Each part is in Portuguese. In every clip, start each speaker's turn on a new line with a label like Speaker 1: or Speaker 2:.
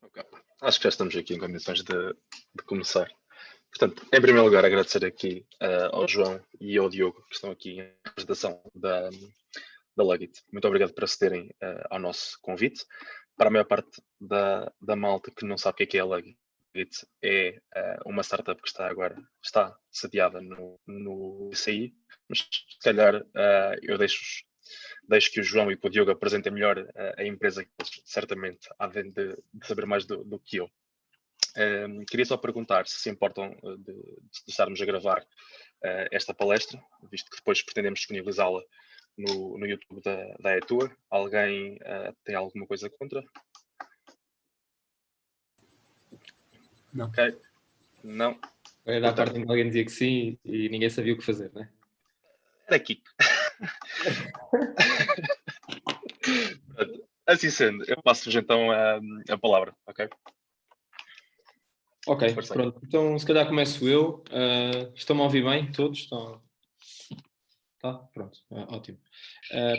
Speaker 1: Ok. Acho que já estamos aqui em condições de começar. Portanto, em primeiro lugar, agradecer aqui ao João e ao Diogo que estão aqui em apresentação da Luggit. Muito obrigado por acederem ao nosso convite. Para a maior parte da malta que não sabe o que é a Luggit, é uma startup que está sediada no ICI, mas se calhar eu deixo que o João e que o Diogo apresentem melhor a empresa, que eles certamente há de saber mais do que eu. Queria só perguntar se importam de estarmos a gravar esta palestra, visto que depois pretendemos disponibilizá-la no YouTube da eTour. Alguém tem alguma coisa contra?
Speaker 2: Não.
Speaker 1: Ok. Não.
Speaker 2: Era da parte em que alguém dizia que sim e ninguém sabia o que fazer, não é?
Speaker 1: Era Kiko. Assim sendo, eu passo-vos então a palavra, ok?
Speaker 2: Ok, pronto. Então, se calhar começo eu. Estão-me a ouvir bem? Todos? Estão? Tá? Pronto. Ótimo.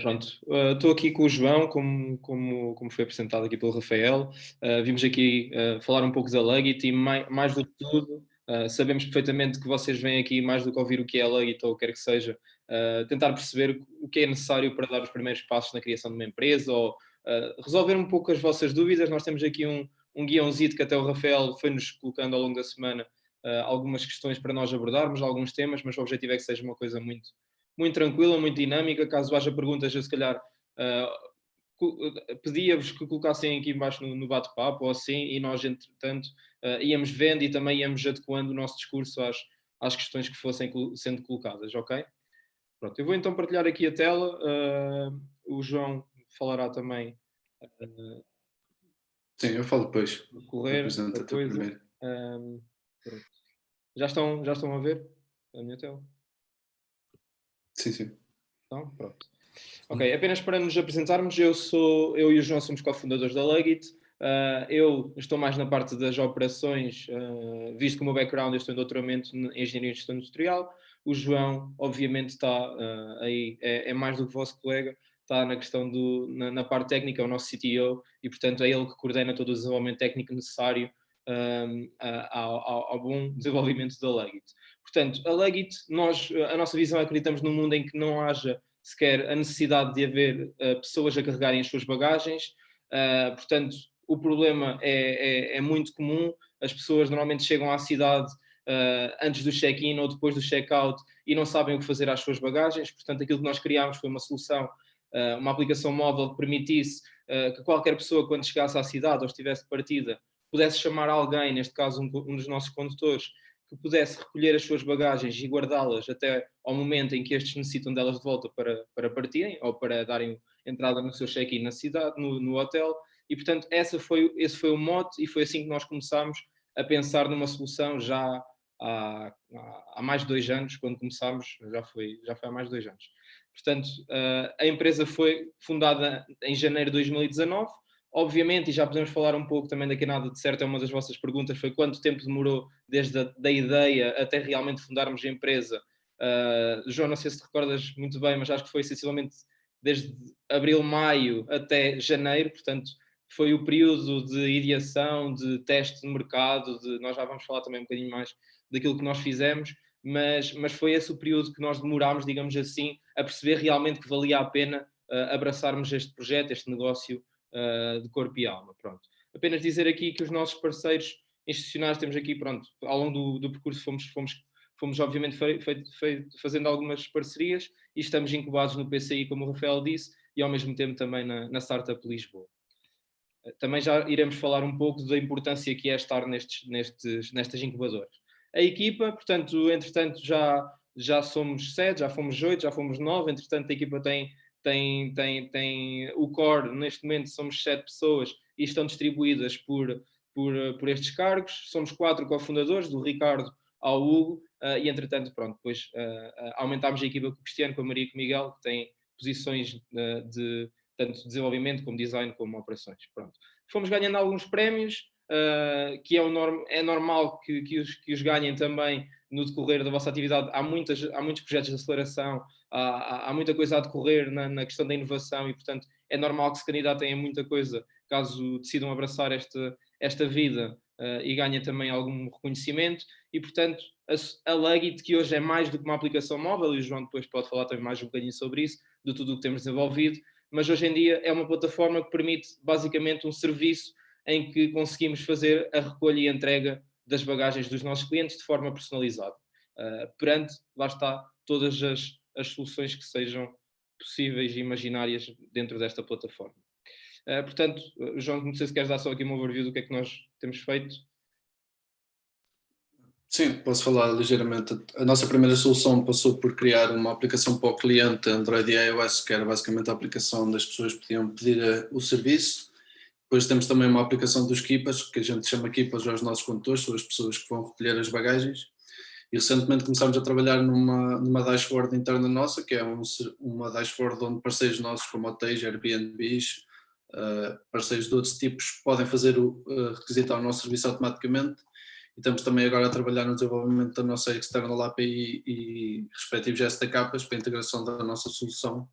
Speaker 2: Pronto. Estou aqui com o João, como foi apresentado aqui pelo Rafael. Vimos aqui falar um pouco da Luggit e mais do que tudo, sabemos perfeitamente que vocês vêm aqui mais do que ouvir o que é a Luggit ou o que quer que seja, tentar perceber o que é necessário para dar os primeiros passos na criação de uma empresa ou resolver um pouco as vossas dúvidas. Nós temos aqui um guiãozinho que até o Rafael foi-nos colocando ao longo da semana algumas questões para nós abordarmos, alguns temas, mas o objetivo é que seja uma coisa muito, muito tranquila, muito dinâmica. Caso haja perguntas, eu se calhar pedia-vos que colocassem aqui embaixo no bate-papo ou assim, e nós, entretanto, íamos vendo e também íamos adequando o nosso discurso às questões que fossem sendo colocadas, ok? Pronto, eu vou então partilhar aqui a tela. O João falará também.
Speaker 3: Sim, eu falo depois.
Speaker 2: Correr,
Speaker 3: Apresenta-te primeiro.
Speaker 2: já estão a ver a minha tela?
Speaker 3: Sim.
Speaker 2: Então, pronto. Ok, apenas para nos apresentarmos, eu e o João somos cofundadores da Luggit. Eu estou mais na parte das operações, visto que o meu background, eu estou em doutoramento em Engenharia e Gestão Industrial. O João, obviamente, está aí, é mais do que vosso colega, está na questão na parte técnica, é o nosso CTO, e portanto é ele que coordena todo o desenvolvimento técnico necessário ao bom desenvolvimento da Luggit. Portanto, a Luggit, a nossa visão, acreditamos num mundo em que não haja sequer a necessidade de haver pessoas a carregarem as suas bagagens. Portanto, o problema é muito comum. As pessoas normalmente chegam à cidade antes do check-in ou depois do check-out e não sabem o que fazer às suas bagagens. Portanto, aquilo que nós criámos foi uma solução, uma aplicação móvel que permitisse que qualquer pessoa, quando chegasse à cidade ou estivesse de partida, pudesse chamar alguém, neste caso um dos nossos condutores, que pudesse recolher as suas bagagens e guardá-las até ao momento em que estes necessitam delas de volta para partirem ou para darem entrada no seu check-in na cidade, no hotel. E, portanto, esse foi o mote e foi assim que nós começámos a pensar numa solução já há mais de 2 anos, quando começámos, já foi há mais de 2 anos. Portanto, a empresa foi fundada em janeiro de 2019. Obviamente, e já podemos falar um pouco também daqui a nada, de certo é uma das vossas perguntas, foi quanto tempo demorou desde a ideia até realmente fundarmos a empresa. João, não sei se te recordas muito bem, mas acho que foi essencialmente desde abril, maio até janeiro, portanto foi o período de ideação, de teste de mercado, nós já vamos falar também um bocadinho mais daquilo que nós fizemos, mas foi esse o período que nós demorámos, digamos assim, a perceber realmente que valia a pena abraçarmos este projeto, este negócio de corpo e alma. Pronto. Apenas dizer aqui que os nossos parceiros institucionais temos aqui, pronto, ao longo do percurso fomos obviamente fazendo algumas parcerias e estamos incubados no PCI, como o Rafael disse, e ao mesmo tempo também na Startup Lisboa. Também já iremos falar um pouco da importância que é estar nestas incubadoras. A equipa, portanto, entretanto já somos 7, já fomos 8, já fomos 9, entretanto a equipa tem o core, neste momento somos 7 pessoas e estão distribuídas por estes cargos. Somos 4 cofundadores, do Ricardo ao Hugo, e entretanto, pronto, depois aumentámos a equipa com o Cristiano, com a Maria e com o Miguel, que têm posições de tanto desenvolvimento como design, como operações. Pronto. Fomos ganhando alguns prémios, que é normal que os ganhem também no decorrer da vossa atividade. Há muitos projetos de aceleração, há muita coisa a decorrer na questão da inovação e, portanto, é normal que se candidatem a muita coisa caso decidam abraçar esta vida e ganha também algum reconhecimento. E, portanto, a Legit, que hoje é mais do que uma aplicação móvel, e o João depois pode falar também mais um bocadinho sobre isso, de tudo o que temos desenvolvido, mas hoje em dia é uma plataforma que permite basicamente um serviço em que conseguimos fazer a recolha e entrega das bagagens dos nossos clientes de forma personalizada, perante, lá está, todas as soluções que sejam possíveis e imaginárias dentro desta plataforma. Portanto, João, não sei se queres dar só aqui uma overview do que é que nós temos feito.
Speaker 3: Sim, posso falar ligeiramente. A nossa primeira solução passou por criar uma aplicação para o cliente Android e iOS, que era basicamente a aplicação onde as pessoas podiam pedir o serviço. Depois temos também uma aplicação dos keepers, que a gente chama keepers aos nossos condutores, são as pessoas que vão recolher as bagagens. E recentemente começámos a trabalhar numa dashboard interna nossa, que é uma dashboard onde parceiros nossos como hotéis, Airbnbs, parceiros de outros tipos podem requisitar o nosso serviço automaticamente. E estamos também agora a trabalhar no desenvolvimento da nossa external API e respectivos SDKs para a integração da nossa solução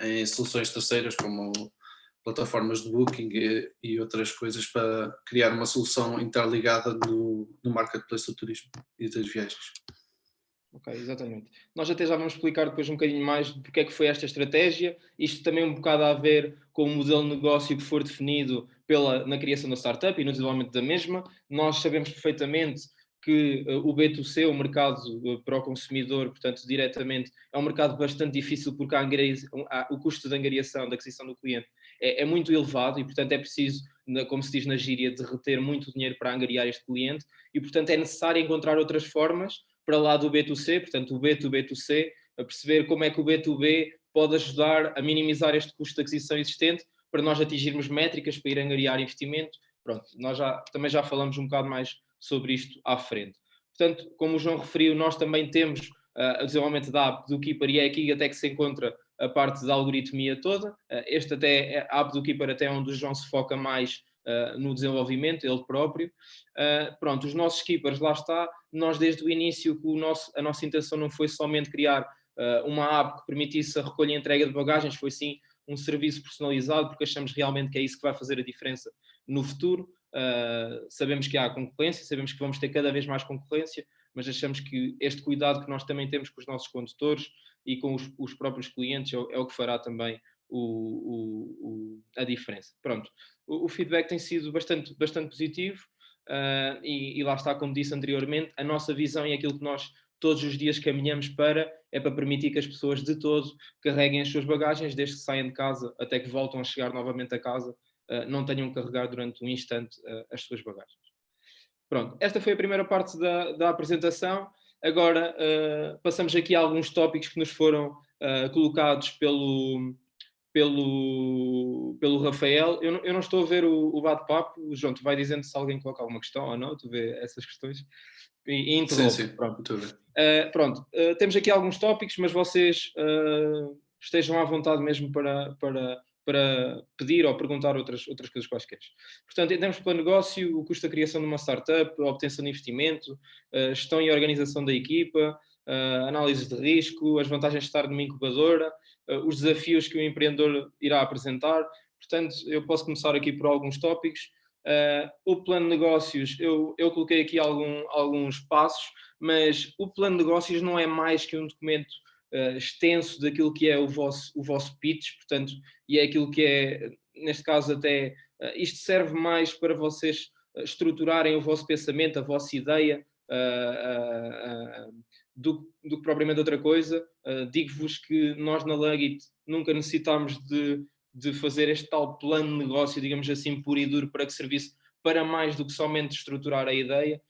Speaker 3: em soluções terceiras, como plataformas de booking e outras coisas, para criar uma solução interligada no marketplace do turismo e das viagens.
Speaker 2: Ok, exatamente. Nós até já vamos explicar depois um bocadinho mais de porque é que foi esta estratégia. Isto também um bocado a ver com o modelo de negócio que for definido na criação da startup e no desenvolvimento da mesma. Nós sabemos perfeitamente que o B2C, o mercado para o consumidor, portanto, diretamente, é um mercado bastante difícil porque o custo de angariação, da aquisição do cliente, é muito elevado e, portanto, é preciso, como se diz na gíria, derreter muito dinheiro para angariar este cliente e, portanto, é necessário encontrar outras formas para lá do B2C, portanto, o B2B2C, a perceber como é que o B2B pode ajudar a minimizar este custo de aquisição existente para nós atingirmos métricas para ir angariar investimento. Pronto, nós também já falamos um bocado mais sobre isto à frente. Portanto, como o João referiu, nós também temos o desenvolvimento da app do Keeper e é aqui até que se encontra a parte da algoritmia toda. A app do Keeper até é onde o João se foca mais no desenvolvimento, ele próprio. Pronto, os nossos keepers, lá está. Nós desde o início, a nossa intenção não foi somente criar uma app que permitisse a recolha e entrega de bagagens, foi sim um serviço personalizado, porque achamos realmente que é isso que vai fazer a diferença no futuro. Sabemos que há concorrência, sabemos que vamos ter cada vez mais concorrência, mas achamos que este cuidado que nós também temos com os nossos condutores e com os próprios clientes é o que fará também a diferença. Pronto, o feedback tem sido bastante positivo e lá está, como disse anteriormente, a nossa visão e aquilo que nós todos os dias caminhamos para permitir que as pessoas de todo carreguem as suas bagagens, desde que saiam de casa até que voltam a chegar novamente a casa, não tenham que carregar durante um instante as suas bagagens. Pronto, esta foi a primeira parte da apresentação. Agora passamos aqui a alguns tópicos que nos foram colocados pelo Rafael. Eu não estou a ver o bate-papo. O João, tu vai dizendo se alguém coloca alguma questão ou não, tu vê essas questões e interrompe.
Speaker 3: Sim,
Speaker 2: pronto. Pronto, temos aqui alguns tópicos, mas vocês estejam à vontade mesmo para pedir ou perguntar outras coisas quaisquer. Portanto, em termos de plano de negócio, o custo da criação de uma startup, a obtenção de investimento, gestão e organização da equipa, análise de risco, as vantagens de estar numa incubadora, os desafios que o empreendedor irá apresentar. Portanto, eu posso começar aqui por alguns tópicos. O plano de negócios, eu coloquei aqui alguns passos, mas o plano de negócios não é mais que um documento extenso daquilo que é o vosso pitch, portanto, e é aquilo que é, neste caso até, isto serve mais para vocês estruturarem o vosso pensamento, a vossa ideia, do que propriamente outra coisa. Digo-vos que nós na Legit nunca necessitámos de fazer este tal plano de negócio, digamos assim, puro e duro, para que servisse para mais do que somente estruturar a ideia,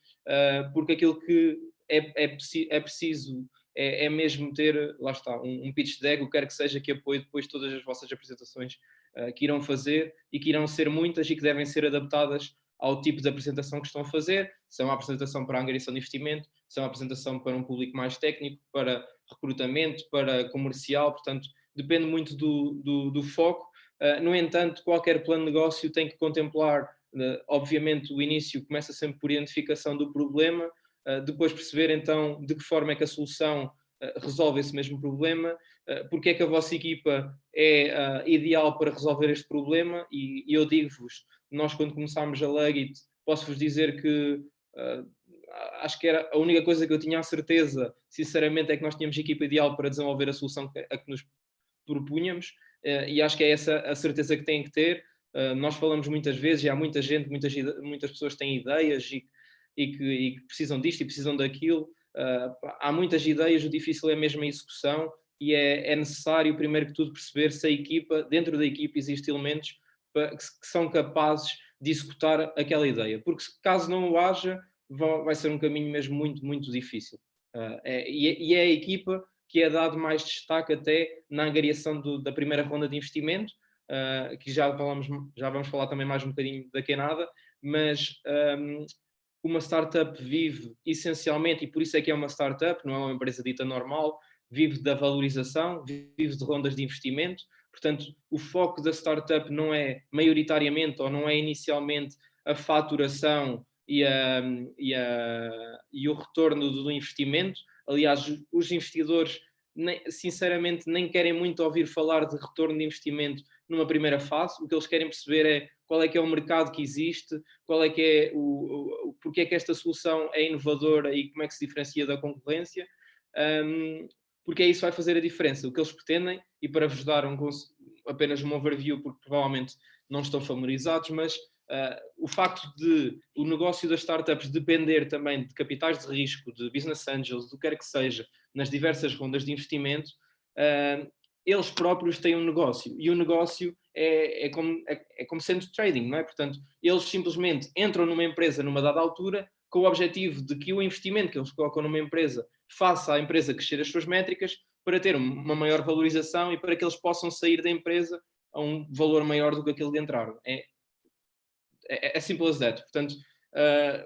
Speaker 2: porque aquilo que é preciso é mesmo ter, lá está, um pitch deck, o que quer que seja, que apoie depois todas as vossas apresentações que irão fazer e que irão ser muitas e que devem ser adaptadas ao tipo de apresentação que estão a fazer. Se é uma apresentação para a angariação de investimento, se é uma apresentação para um público mais técnico, para recrutamento, para comercial, portanto, depende muito do foco. No entanto, qualquer plano de negócio tem que contemplar, obviamente, o início começa sempre por identificação do problema, depois perceber então de que forma é que a solução resolve esse mesmo problema, porque é que a vossa equipa é ideal para resolver este problema, e eu digo-vos, nós quando começámos a Legit, posso-vos dizer que acho que era a única coisa que eu tinha a certeza, sinceramente, é que nós tínhamos a equipa ideal para desenvolver a solução a que nos propunhamos, e acho que é essa a certeza que têm que ter. Nós falamos muitas vezes, e há muita gente, muitas pessoas têm ideias e que precisam disto e precisam daquilo. Há muitas ideias, o difícil é mesmo a execução, e é necessário, primeiro que tudo, perceber se a equipa, dentro da equipa, existem elementos que são capazes de executar aquela ideia, porque caso não o haja, vai ser um caminho mesmo muito, muito difícil. E é a equipa que é dado mais destaque até na angariação da primeira ronda de investimento, que já vamos falar também mais um bocadinho da Kenada, mas uma startup vive essencialmente, e por isso é que é uma startup, não é uma empresa dita normal, vive da valorização, vive de rondas de investimento. Portanto, o foco da startup não é maioritariamente ou não é inicialmente a faturação e o retorno do investimento. Aliás, os investidores, sinceramente, nem querem muito ouvir falar de retorno de investimento numa primeira fase. O que eles querem perceber é qual é que é o mercado que existe, qual é que é porque é que esta solução é inovadora e como é que se diferencia da concorrência, porque isso vai fazer a diferença. O que eles pretendem, e para vos dar apenas um overview, porque provavelmente não estão familiarizados, mas o facto de o negócio das startups depender também de capitais de risco, de business angels, do que quer que seja, nas diversas rondas de investimento, eles próprios têm um negócio, e o negócio é como sendo trading, não é? Portanto, eles simplesmente entram numa empresa numa dada altura com o objetivo de que o investimento que eles colocam numa empresa faça a empresa crescer as suas métricas para ter uma maior valorização e para que eles possam sair da empresa a um valor maior do que aquele de entraram. É simples as that. Portanto,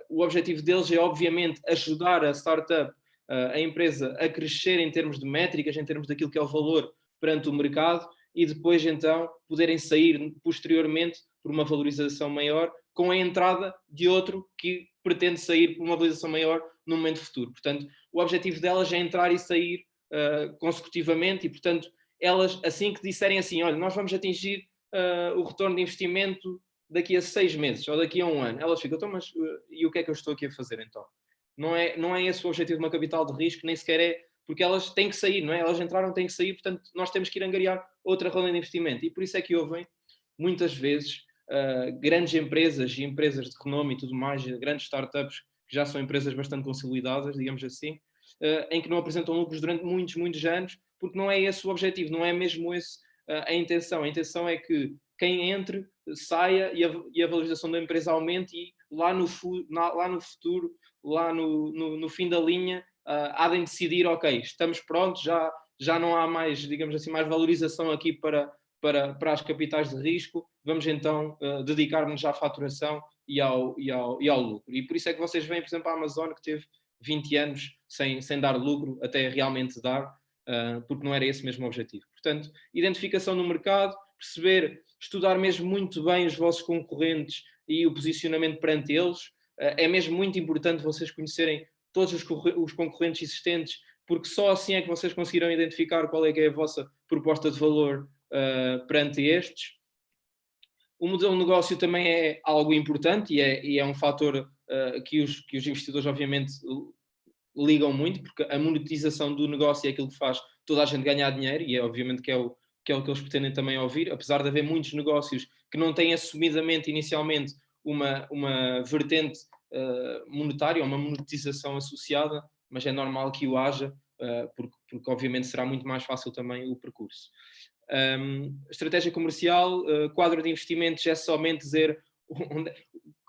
Speaker 2: o objetivo deles é, obviamente, ajudar a startup, a empresa, a crescer em termos de métricas, em termos daquilo que é o valor perante o mercado, e depois, então, poderem sair posteriormente por uma valorização maior, com a entrada de outro que pretende sair por uma valorização maior no momento futuro. Portanto, o objetivo delas é entrar e sair consecutivamente, e, portanto, elas, assim que disserem assim, olha, nós vamos atingir o retorno de investimento daqui a 6 meses ou daqui a 1 ano, elas ficam, então, mas e o que é que eu estou aqui a fazer então? Não é esse o objetivo de uma capital de risco, nem sequer é, porque elas têm que sair, não é? Elas entraram, têm que sair, portanto nós temos que ir angariar outra ronda de investimento, e por isso é que ouvem muitas vezes grandes empresas e empresas de renome e tudo mais, grandes startups que já são empresas bastante consolidadas, digamos assim, em que não apresentam lucros durante muitos, muitos anos, porque não é esse o objetivo, não é mesmo esse a intenção. A intenção é que quem entre saia e a valorização da empresa aumente, e lá no futuro, lá no fim da linha, há de decidir, ok, estamos prontos, já não há mais, digamos assim, mais valorização aqui para as capitais de risco, vamos então dedicar-nos à faturação e ao lucro. E por isso é que vocês veem, por exemplo, a Amazon, que teve 20 anos sem dar lucro, até realmente dar, porque não era esse mesmo o objetivo. Portanto, identificação no mercado, estudar mesmo muito bem os vossos concorrentes e o posicionamento perante eles. É mesmo muito importante vocês conhecerem todos os concorrentes existentes, porque só assim é que vocês conseguirão identificar qual é que é a vossa proposta de valor perante estes. O modelo de negócio também é algo importante e é um fator que os investidores obviamente ligam muito, porque a monetização do negócio é aquilo que faz toda a gente ganhar dinheiro, e é obviamente que é o que eles pretendem também ouvir, apesar de haver muitos negócios que não têm assumidamente inicialmente uma vertente monetária, uma monetização associada, mas é normal que o haja, porque obviamente será muito mais fácil também o percurso. Estratégia comercial, quadro de investimentos é somente dizer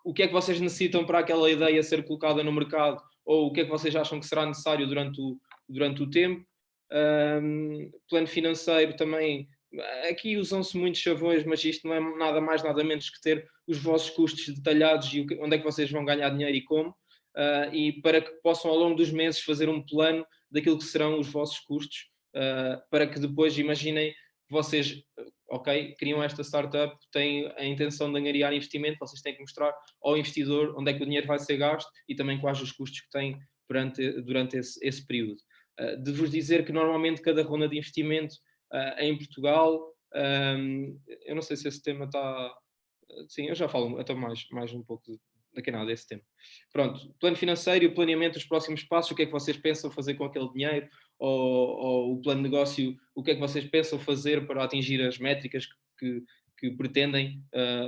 Speaker 2: o que é que vocês necessitam para aquela ideia ser colocada no mercado, ou o que é que vocês acham que será necessário durante o tempo. Plano financeiro também, aqui usam-se muitos chavões, mas isto não é nada mais, nada menos que ter os vossos custos detalhados e onde é que vocês vão ganhar dinheiro e como, e para que possam ao longo dos meses fazer um plano daquilo que serão os vossos custos, para que depois imaginem vocês, ok, criam esta startup, têm a intenção de angariar investimento, vocês têm que mostrar ao investidor onde é que o dinheiro vai ser gasto e também quais os custos que têm durante esse período. De vos dizer que normalmente cada ronda de investimento em Portugal, eu não sei se esse tema está... Sim, eu já falo até mais um pouco daqui a nada desse tempo. Pronto, plano financeiro e o planeamento dos próximos passos, o que é que vocês pensam fazer com aquele dinheiro, ou o plano de negócio, o que é que vocês pensam fazer para atingir as métricas que pretendem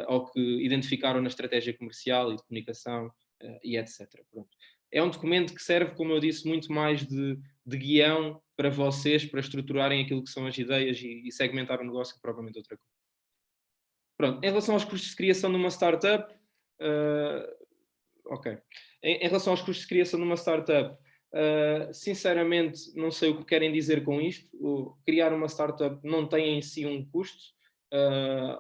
Speaker 2: ou que identificaram na estratégia comercial e de comunicação e etc. Pronto. É um documento que serve, como eu disse, muito mais de guião para vocês, para estruturarem aquilo que são as ideias e segmentar o negócio que propriamente outra coisa. Pronto, em relação aos custos de criação de uma startup, ok. Em relação aos custos de criação de uma startup, sinceramente não sei o que querem dizer com isto. Criar uma startup não tem em si um custo,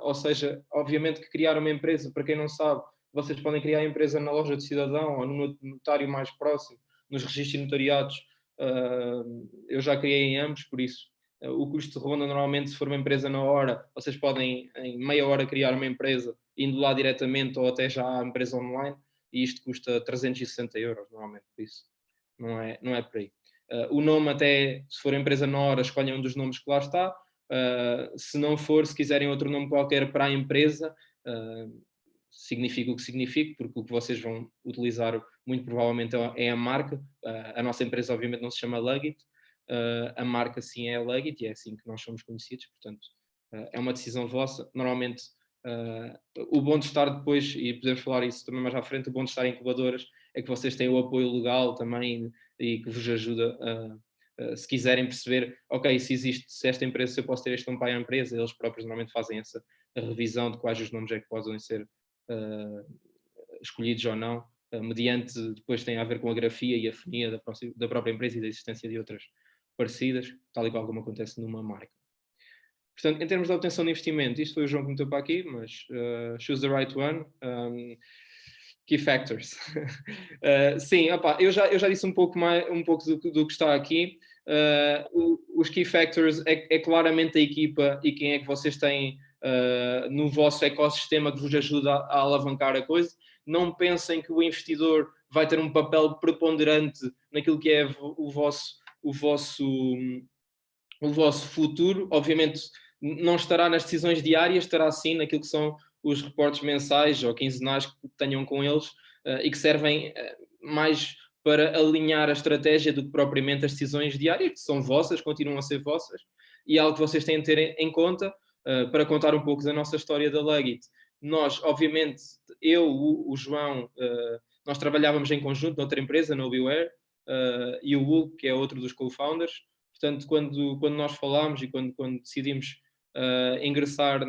Speaker 2: ou seja, obviamente que criar uma empresa, para quem não sabe, vocês podem criar a empresa na loja de cidadão ou no notário mais próximo, nos registros notariados. Eu já criei em ambos, por isso o custo ronda normalmente, se for uma empresa na hora, vocês podem em meia hora criar uma empresa, indo lá diretamente ou até já a empresa online, e isto custa 360 euros normalmente, por isso não é por aí. O nome até, se for empresa na hora, escolhem um dos nomes que lá está. Se não for, se quiserem outro nome qualquer para a empresa, significa o que significa, porque o que vocês vão utilizar muito provavelmente é a marca. A nossa empresa obviamente não se chama Lugit, a marca sim é a Lugit e é assim que nós somos conhecidos, portanto é uma decisão vossa. Normalmente o bom de estar depois, e podemos falar isso também mais à frente, o bom de estar em incubadoras é que vocês têm o apoio legal também e que vos ajuda se quiserem perceber, ok, se esta empresa, se eu posso ter este nome para a empresa, eles próprios normalmente fazem essa revisão de quais os nomes é que podem ser escolhidos ou não, mediante, depois tem a ver com a grafia e a fonia da própria empresa e da existência de outras parecidas, tal e qual como acontece numa marca. Portanto, em termos de obtenção de investimento, isto foi o João que meteu para aqui, mas choose the right one. Key factors. Sim, opa, eu já disse um pouco do que está aqui. Os key factors é claramente a equipa e quem é que vocês têm no vosso ecossistema que vos ajuda a alavancar a coisa. Não pensem que o investidor vai ter um papel preponderante naquilo que é o vosso futuro. Obviamente não estará nas decisões diárias, estará sim naquilo que são os reportes mensais ou quinzenais que tenham com eles e que servem mais para alinhar a estratégia do que propriamente as decisões diárias, que são vossas, continuam a ser vossas, e é algo que vocês têm de ter em conta. Para contar um pouco da nossa história da Lugit. Nós, obviamente, eu, o João, nós trabalhávamos em conjunto noutra empresa, na Beware, e o Hugo, que é outro dos co-founders. Portanto, quando nós falámos e quando decidimos ingressar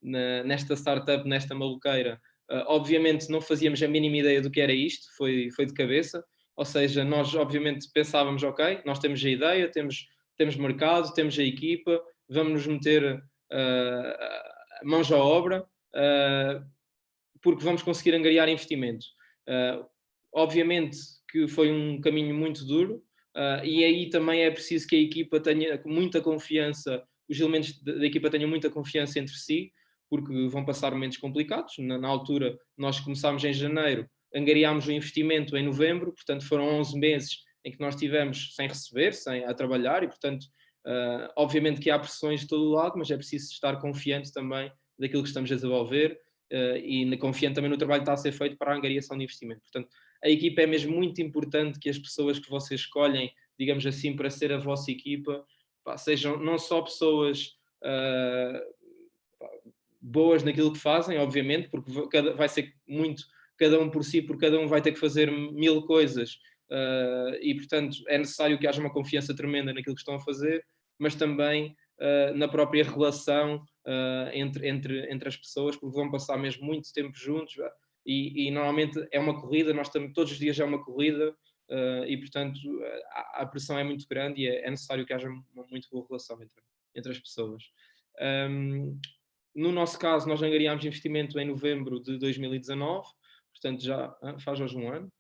Speaker 2: nesta startup, nesta maluqueira, obviamente não fazíamos a mínima ideia do que era isto, foi de cabeça. Ou seja, nós obviamente pensávamos, ok, nós temos a ideia, temos mercado, temos a equipa, vamos nos meter mãos à obra, porque vamos conseguir angariar investimento. Obviamente que foi um caminho muito duro, e aí também é preciso que a equipa tenha muita confiança, os elementos da equipa tenham muita confiança entre si, porque vão passar momentos complicados. Na altura, nós começámos em janeiro, angariámos o investimento em novembro, portanto foram 11 meses em que nós estivemos sem receber, a trabalhar, e portanto obviamente que há pressões de todo o lado, mas é preciso estar confiante também daquilo que estamos a desenvolver e confiante também no trabalho que está a ser feito para a angariação de investimento. Portanto, a equipa é mesmo muito importante, que as pessoas que vocês escolhem, digamos assim, para ser a vossa equipa, sejam não só pessoas boas naquilo que fazem, obviamente, porque vai ser muito cada um por si, porque cada um vai ter que fazer 1000 coisas e, portanto, é necessário que haja uma confiança tremenda naquilo que estão a fazer, mas também na própria relação entre as pessoas, porque vão passar mesmo muito tempo juntos e normalmente é uma corrida, nós estamos todos os dias é uma corrida e portanto a pressão é muito grande e é necessário que haja uma muito boa relação entre as pessoas. No nosso caso, nós angariámos investimento em novembro de 2019, portanto já faz hoje um ano.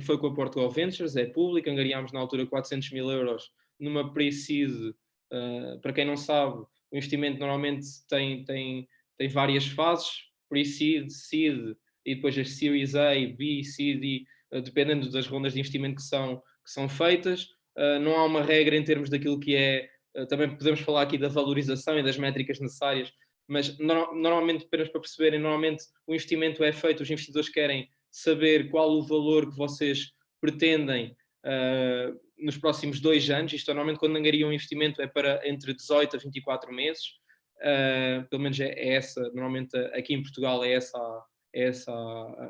Speaker 2: Foi com a Portugal Ventures, é público, angariámos na altura 400 mil euros numa pre-seed. Para quem não sabe, o investimento normalmente tem várias fases, pre-seed, seed e depois as Series A, B, C, D, dependendo das rondas de investimento que são feitas. Não há uma regra em termos daquilo que é, também podemos falar aqui da valorização e das métricas necessárias, mas normalmente, apenas para perceberem, normalmente o investimento é feito, os investidores querem saber qual o valor que vocês pretendem nos próximos 2 anos. Isto normalmente quando angariam um investimento é para entre 18 a 24 meses, pelo menos é essa, normalmente aqui em Portugal é essa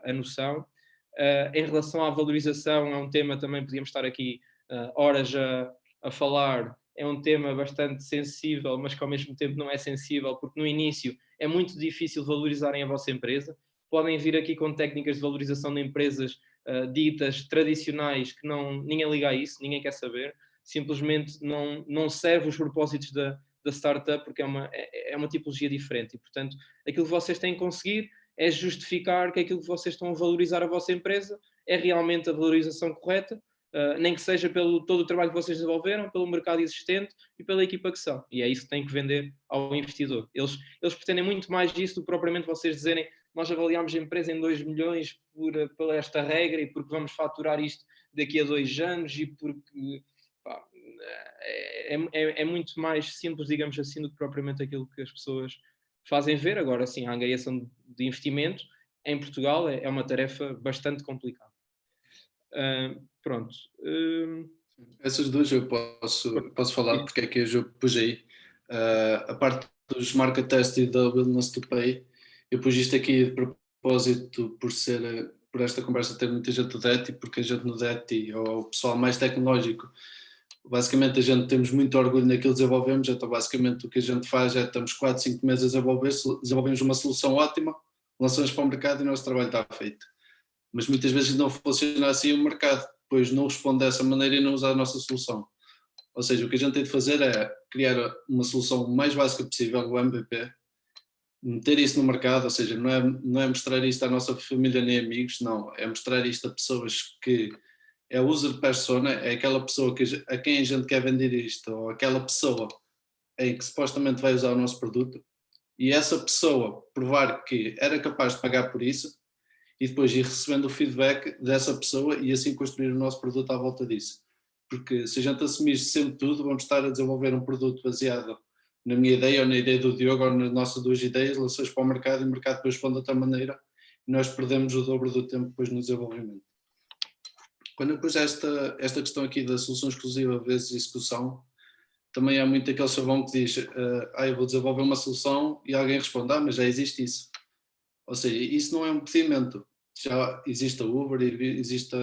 Speaker 2: a noção. Em relação à valorização, é um tema também, podíamos estar aqui horas a falar, é um tema bastante sensível, mas que ao mesmo tempo não é sensível, porque no início é muito difícil valorizarem a vossa empresa. Podem vir aqui com técnicas de valorização de empresas ditas tradicionais que ninguém liga a isso, ninguém quer saber, simplesmente não serve os propósitos da startup, porque é uma tipologia diferente e, portanto, aquilo que vocês têm que conseguir é justificar que aquilo que vocês estão a valorizar a vossa empresa é realmente a valorização correta, nem que seja pelo todo o trabalho que vocês desenvolveram, pelo mercado existente e pela equipa que são. E é isso que têm que vender ao investidor. Eles pretendem muito mais disso do que propriamente vocês dizerem nós avaliamos a empresa em 2 milhões por esta regra e porque vamos faturar isto daqui a 2 anos e porque pá, é muito mais simples, digamos assim, do que propriamente aquilo que as pessoas fazem ver. Agora, sim, a angariação de investimento em Portugal é uma tarefa bastante complicada. Pronto.
Speaker 3: Essas duas eu posso falar porque é que eu pus aí. A parte dos market test e da willingness to pay, eu pus isto aqui de propósito por esta conversa ter muita gente do DET e porque a gente no DET ou o pessoal mais tecnológico, basicamente a gente temos muito orgulho naquilo que desenvolvemos, então basicamente o que a gente faz é estamos 4, 5 meses a desenvolver, desenvolvemos uma solução ótima, lançamos para o mercado e o nosso trabalho está feito. Mas muitas vezes não funciona assim o mercado, depois não responde dessa maneira e não usa a nossa solução. Ou seja, o que a gente tem de fazer é criar uma solução mais básica possível, o MVP, meter isso no mercado, ou seja, não é mostrar isto à nossa família nem amigos, não, é mostrar isto a pessoas que é user persona, é aquela pessoa a quem a gente quer vender isto, ou aquela pessoa que supostamente vai usar o nosso produto, e essa pessoa provar que era capaz de pagar por isso, e depois ir recebendo o feedback dessa pessoa e assim construir o nosso produto à volta disso. Porque se a gente assumir sempre tudo, vamos estar a desenvolver um produto baseado na minha ideia ou na ideia do Diogo ou nas nossas 2 ideias, lançamos para o mercado e o mercado depois responde de outra maneira e nós perdemos o dobro do tempo depois no desenvolvimento. Quando eu pus esta questão aqui da solução exclusiva vezes execução, também há muito aquele chavão que diz eu vou desenvolver uma solução e alguém responde, mas já existe isso. Ou seja, isso não é um pedimento. Já existe a Uber, existe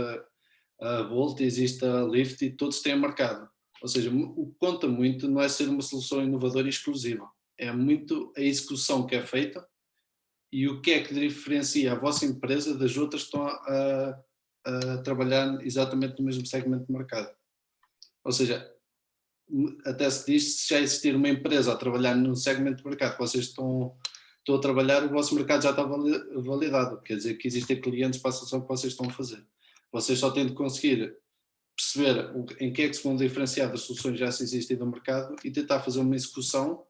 Speaker 3: a Bolt, existe a Lyft e todos têm mercado. Ou seja, o que conta muito não é ser uma solução inovadora e exclusiva, é muito a execução que é feita e o que é que diferencia a vossa empresa das outras que estão a trabalhar exatamente no mesmo segmento de mercado. Ou seja, até se diz, se já existir uma empresa a trabalhar no segmento de mercado que vocês estão a trabalhar, o vosso mercado já está validado, quer dizer que existem clientes para a solução que vocês estão a fazer. Vocês só têm de conseguir perceber em que é que se vão diferenciar das soluções que já existem no mercado e tentar fazer uma execução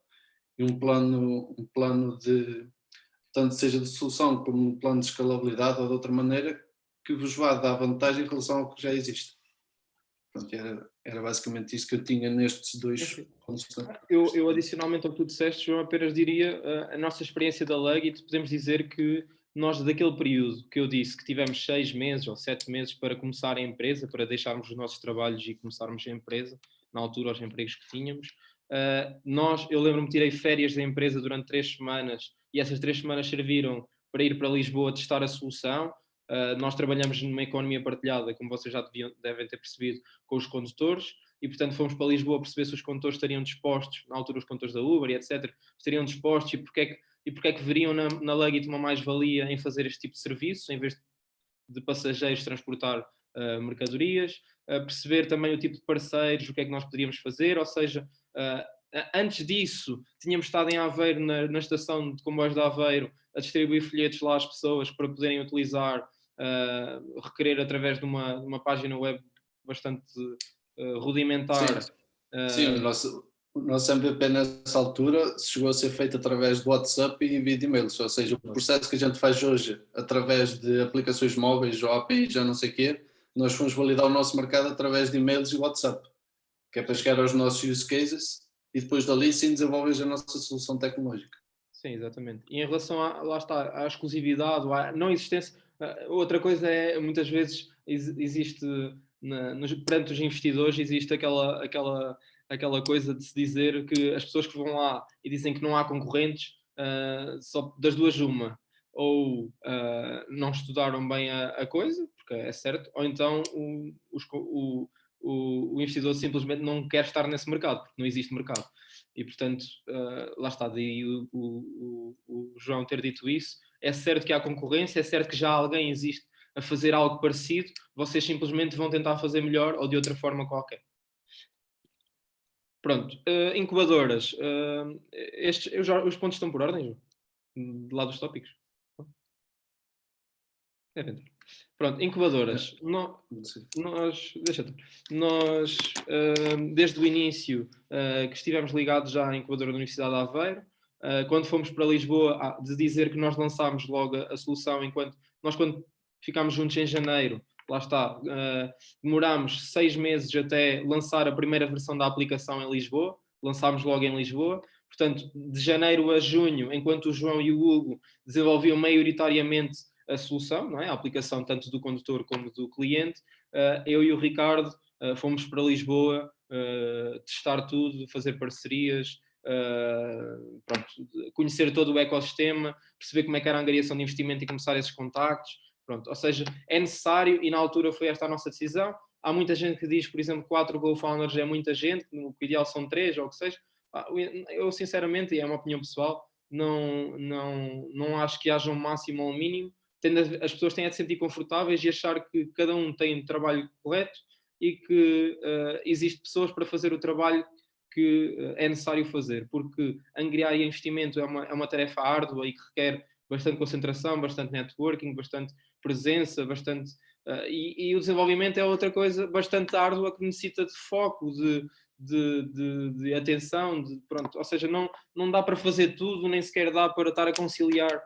Speaker 3: e um plano de, tanto seja de solução como um plano de escalabilidade ou de outra maneira, que vos vá dar vantagem em relação ao que já existe. Pronto, era basicamente isso que eu tinha nestes 2 pontos.
Speaker 2: Eu adicionalmente ao que tu disseste, João, apenas diria a nossa experiência da Legit, podemos dizer que nós daquele período que eu disse que tivemos 6 meses ou 7 meses para começar a empresa, para deixarmos os nossos trabalhos e começarmos a empresa, na altura os empregos que tínhamos, eu lembro-me que tirei férias da empresa durante 3 semanas e essas 3 semanas serviram para ir para Lisboa testar a solução. Nós trabalhamos numa economia partilhada, como vocês já devem ter percebido, com os condutores e, portanto, fomos para Lisboa perceber se os condutores estariam dispostos, na altura os condutores da Uber e etc., estariam dispostos e porque é que veriam na Legit uma mais-valia em fazer este tipo de serviço, em vez de passageiros transportar mercadorias, perceber também o tipo de parceiros, o que é que nós poderíamos fazer, ou seja, antes disso, tínhamos estado em Aveiro, na estação de comboios de Aveiro, a distribuir folhetos lá às pessoas para poderem utilizar, requerer através de uma página web bastante rudimentar.
Speaker 3: Sim, o nosso MVP nessa altura chegou a ser feito através do WhatsApp e envio de e-mails, ou seja, o processo que a gente faz hoje através de aplicações móveis ou API, já não sei o quê, nós fomos validar o nosso mercado através de e-mails e WhatsApp, que é para chegar aos nossos use cases e depois dali sim desenvolves a nossa solução tecnológica.
Speaker 2: Sim, exatamente. E em relação lá está, à exclusividade, ou à não existência, outra coisa é, muitas vezes, existe, perante os investidores, existe aquela coisa de se dizer que as pessoas que vão lá e dizem que não há concorrentes, só das duas uma, ou não estudaram bem a coisa, porque é certo, ou então o investidor simplesmente não quer estar nesse mercado, porque não existe mercado. E, portanto, lá está, daí o João ter dito isso. É certo que há concorrência, é certo que já alguém existe a fazer algo parecido, vocês simplesmente vão tentar fazer melhor ou de outra forma qualquer. Pronto, incubadoras. Os pontos estão por ordem, João? De lá dos tópicos? Pronto, incubadoras. Nós, desde o início, que estivemos ligados já à incubadora da Universidade de Aveiro, quando fomos para Lisboa, de dizer que nós lançámos logo a solução, quando ficámos juntos em janeiro, lá está, demorámos 6 meses até lançar a primeira versão da aplicação em Lisboa, lançámos logo em Lisboa. Portanto, de janeiro a junho, enquanto o João e o Hugo desenvolviam maioritariamente a solução, não é? A aplicação tanto do condutor como do cliente, eu e o Ricardo fomos para Lisboa testar tudo, fazer parcerias, pronto, conhecer todo o ecossistema, perceber como é que era a angariação de investimento e começar esses contactos. Pronto, ou seja, é necessário, e na altura foi esta a nossa decisão. Há muita gente que diz, por exemplo, 4 co-founders é muita gente, o ideal são 3 ou o que seja. Eu sinceramente, e é uma opinião pessoal, não acho que haja um máximo ou um mínimo. As pessoas têm a se sentir confortáveis e achar que cada um tem o trabalho correto e que existe pessoas para fazer o trabalho que é necessário fazer, porque angariar investimento é uma tarefa árdua e que requer bastante concentração, bastante networking, bastante presença, bastante... e o desenvolvimento é outra coisa bastante árdua que necessita de foco, de atenção, pronto. Ou seja, não dá para fazer tudo, nem sequer dá para estar a conciliar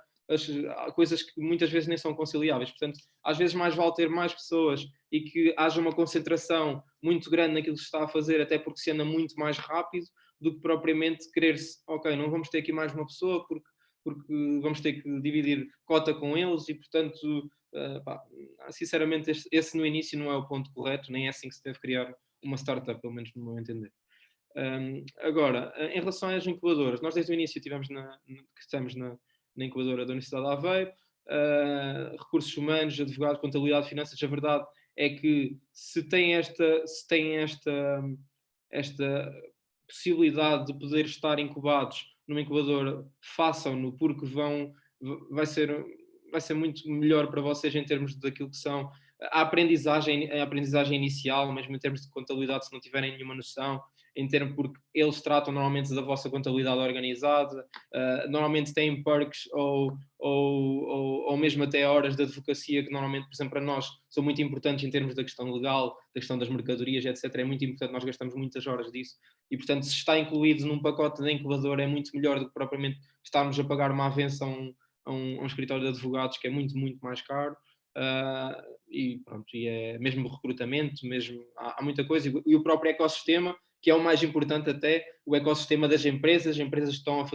Speaker 2: coisas que muitas vezes nem são conciliáveis. Portanto, às vezes mais vale ter mais pessoas e que haja uma concentração muito grande naquilo que se está a fazer, até porque se anda muito mais rápido, do que propriamente querer-se, ok, não vamos ter aqui mais uma pessoa porque vamos ter que dividir cota com eles e, portanto, sinceramente, esse no início não é o ponto correto, nem é assim que se deve criar uma startup, pelo menos no meu entender. Agora, em relação às incubadoras, nós desde o início estamos na incubadora da Universidade de Aveiro, recursos humanos, advogados, contabilidade, finanças. A verdade é que se tem esta possibilidade de poder estar incubados numa incubadora, façam-no, porque vai ser muito melhor para vocês em termos daquilo que são a aprendizagem inicial, mesmo em termos de contabilidade, se não tiverem nenhuma noção, porque eles tratam normalmente da vossa contabilidade organizada, normalmente têm perks ou mesmo até horas de advocacia que normalmente, por exemplo, para nós são muito importantes em termos da questão legal, da questão das mercadorias, etc. É muito importante, nós gastamos muitas horas disso e, portanto, se está incluído num pacote de incubador é muito melhor do que propriamente estarmos a pagar uma avença a um escritório de advogados que é muito, muito mais caro. E pronto, e é mesmo recrutamento, mesmo há muita coisa, e o próprio ecossistema, que é o mais importante até, o ecossistema das empresas, as empresas que estão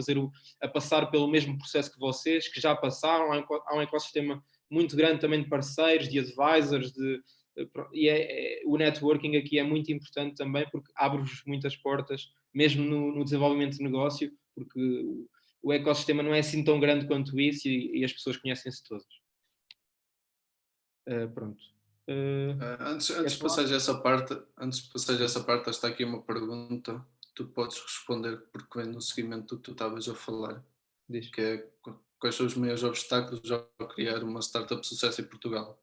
Speaker 2: a passar pelo mesmo processo que vocês, que já passaram, há um ecossistema muito grande também de parceiros, de advisors, e o networking aqui é muito importante também, porque abre-vos muitas portas, mesmo no desenvolvimento de negócio, porque o ecossistema não é assim tão grande quanto isso e as pessoas conhecem-se todas. Pronto.
Speaker 3: Antes de passar essa parte, está aqui uma pergunta, tu podes responder porque vem no seguimento do que tu estavas a falar.
Speaker 2: Diz.
Speaker 3: Que é quais são os maiores obstáculos ao criar uma startup de sucesso em Portugal?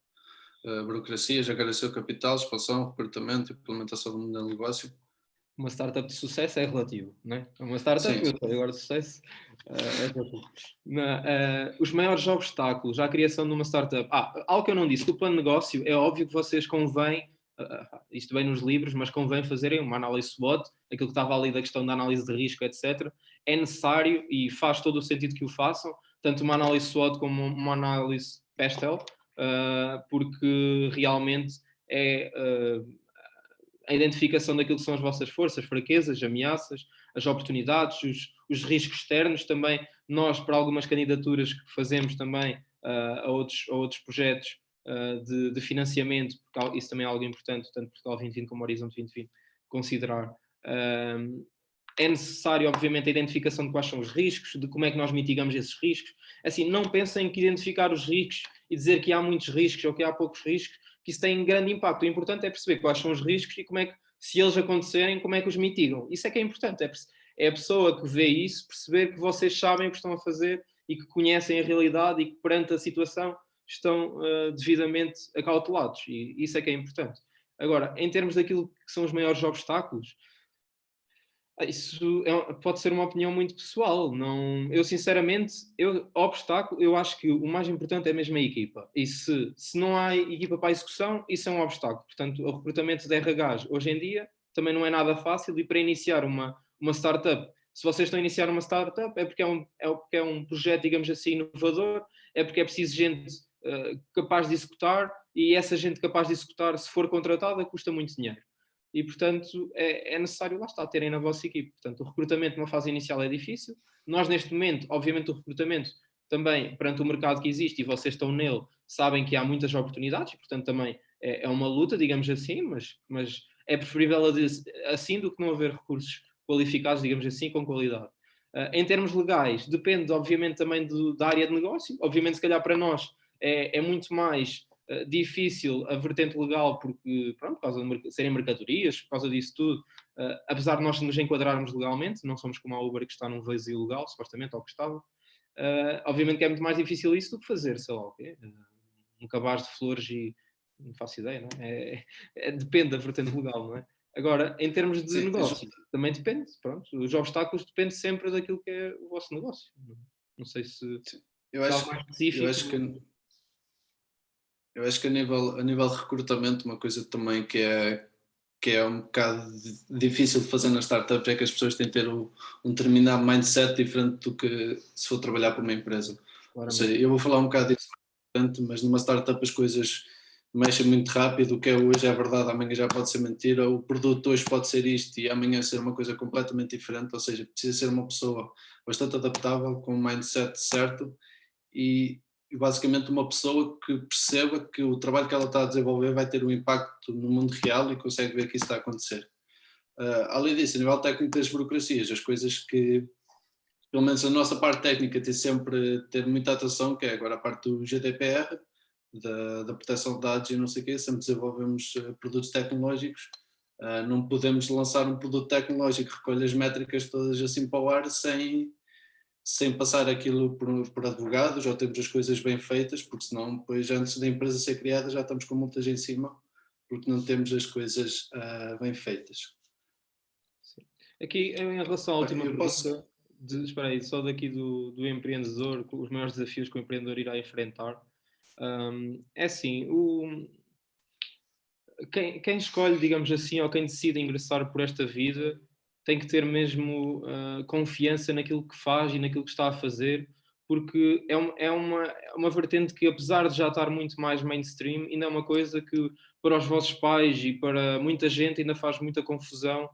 Speaker 3: Burocracias, angariação de capital, expansão, recrutamento, implementação do modelo de negócio.
Speaker 2: Uma startup de sucesso é relativo, não é? Uma startup, agora de sucesso é relativo. Os maiores obstáculos à criação de uma startup. Algo que eu não disse, do plano de negócio, é óbvio que vocês convém, isto vem nos livros, mas convém fazerem uma análise SWOT, aquilo que estava ali da questão da análise de risco, etc. É necessário e faz todo o sentido que o façam, tanto uma análise SWOT como uma análise PESTEL, porque realmente é a identificação daquilo que são as vossas forças, fraquezas, ameaças, as oportunidades, os riscos externos também. Nós, para algumas candidaturas que fazemos também a outros projetos de financiamento, porque isso também é algo importante, tanto Portugal 2020 como Horizonte 2020, considerar. É necessário, obviamente, a identificação de quais são os riscos, de como é que nós mitigamos esses riscos. Assim, não pensem que identificar os riscos e dizer que há muitos riscos ou que há poucos riscos, que isso tem grande impacto. O importante é perceber quais são os riscos e como é que, se eles acontecerem, como é que os mitigam. Isso é que é importante. É a pessoa que vê isso, perceber que vocês sabem o que estão a fazer e que conhecem a realidade e que, perante a situação, estão devidamente acautelados. E isso é que é importante. Agora, em termos daquilo que são os maiores obstáculos, isso pode ser uma opinião muito pessoal. Não, eu sinceramente, obstáculo, eu acho que o mais importante é mesmo a equipa. E se não há equipa para a execução, isso é um obstáculo. Portanto, o recrutamento de RHs hoje em dia também não é nada fácil, e para iniciar uma startup, se vocês estão a iniciar uma startup, é porque é um projeto, digamos assim, inovador, é porque é preciso gente capaz de executar, e essa gente capaz de executar, se for contratada, custa muito dinheiro. E, portanto, é necessário, lá está, terem na vossa equipe. Portanto, o recrutamento numa fase inicial é difícil. Nós, neste momento, obviamente, o recrutamento também, perante o mercado que existe, e vocês estão nele, sabem que há muitas oportunidades, e, portanto, também é uma luta, digamos assim, mas é preferível assim do que não haver recursos qualificados, digamos assim, com qualidade. Em termos legais, depende, obviamente, também da área de negócio. Obviamente, se calhar, para nós é muito mais difícil a vertente legal, porque, pronto, por causa de serem mercadorias, por causa disso tudo, apesar de nós nos enquadrarmos legalmente, não somos como a Uber, que está num vazio ilegal, supostamente, ou que estava. Obviamente que é muito mais difícil isso do que fazer, sei lá o quê, um cabaz de flores e não faço ideia, não é? Depende da vertente legal, não é? Agora, em termos de negócio, também depende, pronto, os obstáculos dependem sempre daquilo que é o vosso negócio. Não sei se
Speaker 3: eu acho,
Speaker 2: mais específico.
Speaker 3: Eu acho que a nível de recrutamento, uma coisa também que é um bocado difícil de fazer nas startups é que as pessoas têm que ter um determinado mindset diferente do que se for trabalhar para uma empresa. Ou seja, eu vou falar um bocado disso, mas numa startup as coisas mexem muito rápido. O que é hoje é verdade, amanhã já pode ser mentira. O produto hoje pode ser isto e amanhã ser uma coisa completamente diferente. Ou seja, precisa ser uma pessoa bastante adaptável, com um mindset certo e basicamente uma pessoa que perceba que o trabalho que ela está a desenvolver vai ter um impacto no mundo real e consegue ver que isso está a acontecer. Além disso, a nível técnico das burocracias, as coisas que, pelo menos a nossa parte técnica, tem sempre ter muita atenção, que é agora a parte do GDPR, da proteção de dados e não sei o quê, sempre desenvolvemos produtos tecnológicos. Não podemos lançar um produto tecnológico que recolhe as métricas todas assim para o ar sem passar aquilo por advogados, ou temos as coisas bem feitas, porque senão depois antes da empresa ser criada já estamos com multas em cima, porque não temos as coisas bem feitas.
Speaker 2: Sim. Aqui, em relação à última pergunta, espera aí, só daqui do empreendedor, os maiores desafios que o empreendedor irá enfrentar, é assim, quem escolhe, digamos assim, ou quem decide ingressar por esta vida, tem que ter mesmo confiança naquilo que faz e naquilo que está a fazer, porque é uma vertente que, apesar de já estar muito mais mainstream, ainda é uma coisa que para os vossos pais e para muita gente ainda faz muita confusão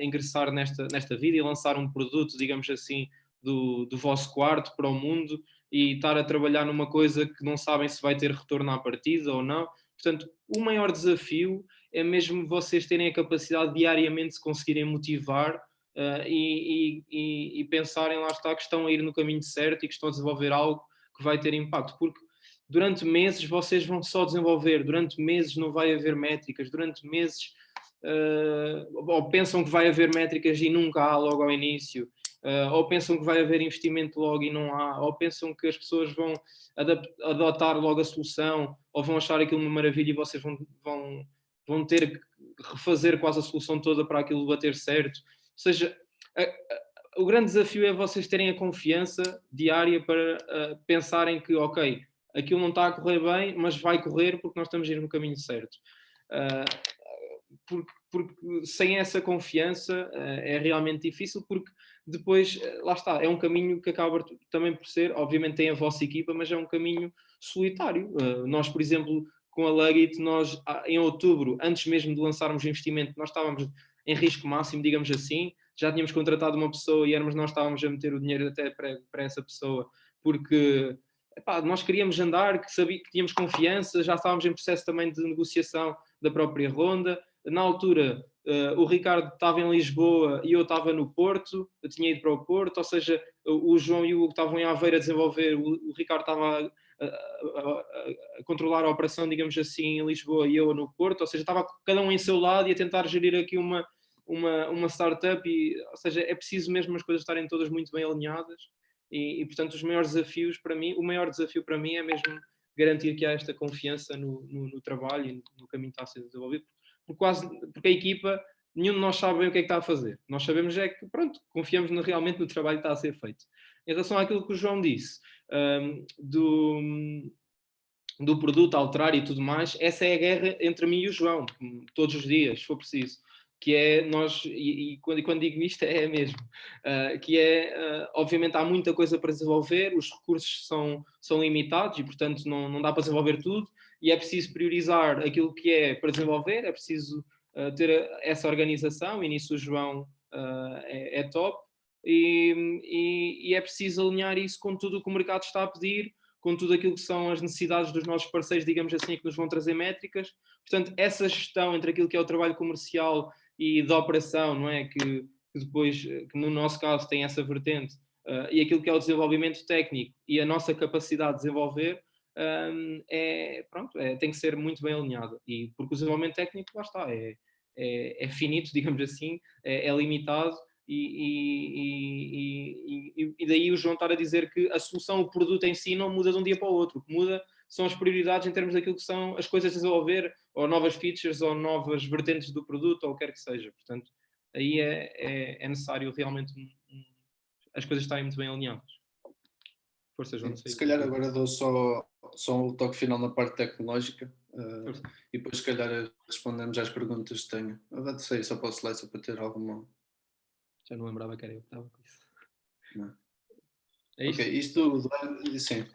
Speaker 2: ingressar nesta vida e lançar um produto, digamos assim, do vosso quarto para o mundo e estar a trabalhar numa coisa que não sabem se vai ter retorno à partida ou não. Portanto, o maior desafio é mesmo vocês terem a capacidade diariamente de se conseguirem motivar e pensarem, lá está, que estão a ir no caminho certo e que estão a desenvolver algo que vai ter impacto, porque durante meses vocês vão só desenvolver, durante meses não vai haver métricas, durante meses ou pensam que vai haver métricas e nunca há logo ao início, ou pensam que vai haver investimento logo e não há, ou pensam que as pessoas vão adotar logo a solução, ou vão achar aquilo uma maravilha e vocês vão ter que refazer quase a solução toda para aquilo bater certo. Ou seja, o grande desafio é vocês terem a confiança diária para pensarem que, ok, aquilo não está a correr bem, mas vai correr porque nós estamos a ir no caminho certo. Porque sem essa confiança é realmente difícil, porque depois, lá está, é um caminho que acaba também por ser, obviamente tem a vossa equipa, mas é um caminho solitário. Nós, por exemplo, com a Lugit, nós em outubro, antes mesmo de lançarmos o investimento, nós estávamos em risco máximo, digamos assim, já tínhamos contratado uma pessoa e éramos nós que estávamos a meter o dinheiro até para essa pessoa, porque nós queríamos andar, que sabia que tínhamos confiança, já estávamos em processo também de negociação da própria ronda. Na altura, o Ricardo estava em Lisboa e eu estava no Porto, eu tinha ido para o Porto, ou seja, o João e o Hugo estavam em Aveiro a desenvolver, o Ricardo estava a controlar a operação, digamos assim, em Lisboa e eu no Porto, ou seja, estava cada um em seu lado e a tentar gerir aqui uma startup, ou seja, é preciso mesmo as coisas estarem todas muito bem alinhadas e portanto, os maiores desafios para mim, o maior desafio para mim é mesmo garantir que há esta confiança no trabalho e no caminho que está a ser desenvolvido, porque a equipa, nenhum de nós sabe bem o que é que está a fazer. Nós sabemos é que, pronto, confiamos realmente no trabalho que está a ser feito. Em relação àquilo que o João disse, do produto alterar e tudo mais, essa é a guerra entre mim e o João, todos os dias, se for preciso. Que é nós, e quando digo isto é mesmo, que é, obviamente há muita coisa para desenvolver, os recursos são limitados e, portanto, não dá para desenvolver tudo, e é preciso priorizar aquilo que é para desenvolver, é preciso ter essa organização, e nisso o João é top, e é preciso alinhar isso com tudo o que o mercado está a pedir, com tudo aquilo que são as necessidades dos nossos parceiros, digamos assim, que nos vão trazer métricas. Portanto, essa gestão entre aquilo que é o trabalho comercial e da operação, não é? Que depois, que no nosso caso tem essa vertente, e aquilo que é o desenvolvimento técnico e a nossa capacidade de desenvolver, tem que ser muito bem alinhada. E porque o desenvolvimento técnico, lá está, é finito, digamos assim, é limitado, e daí o João estar a dizer que a solução, o produto em si não muda de um dia para o outro. O que muda são as prioridades em termos daquilo que são as coisas a desenvolver, ou novas features, ou novas vertentes do produto, ou o que quer que seja. Portanto, aí é necessário realmente as coisas estarem muito bem alinhadas. Força, João.
Speaker 3: Se calhar agora dou só um toque final na parte tecnológica, e depois se calhar respondemos às perguntas que tenho. Eu sei, só posso ler, só para ter alguma...
Speaker 2: Já não lembrava que era eu que estava com isso.
Speaker 3: Não.
Speaker 2: É isto?
Speaker 3: Ok,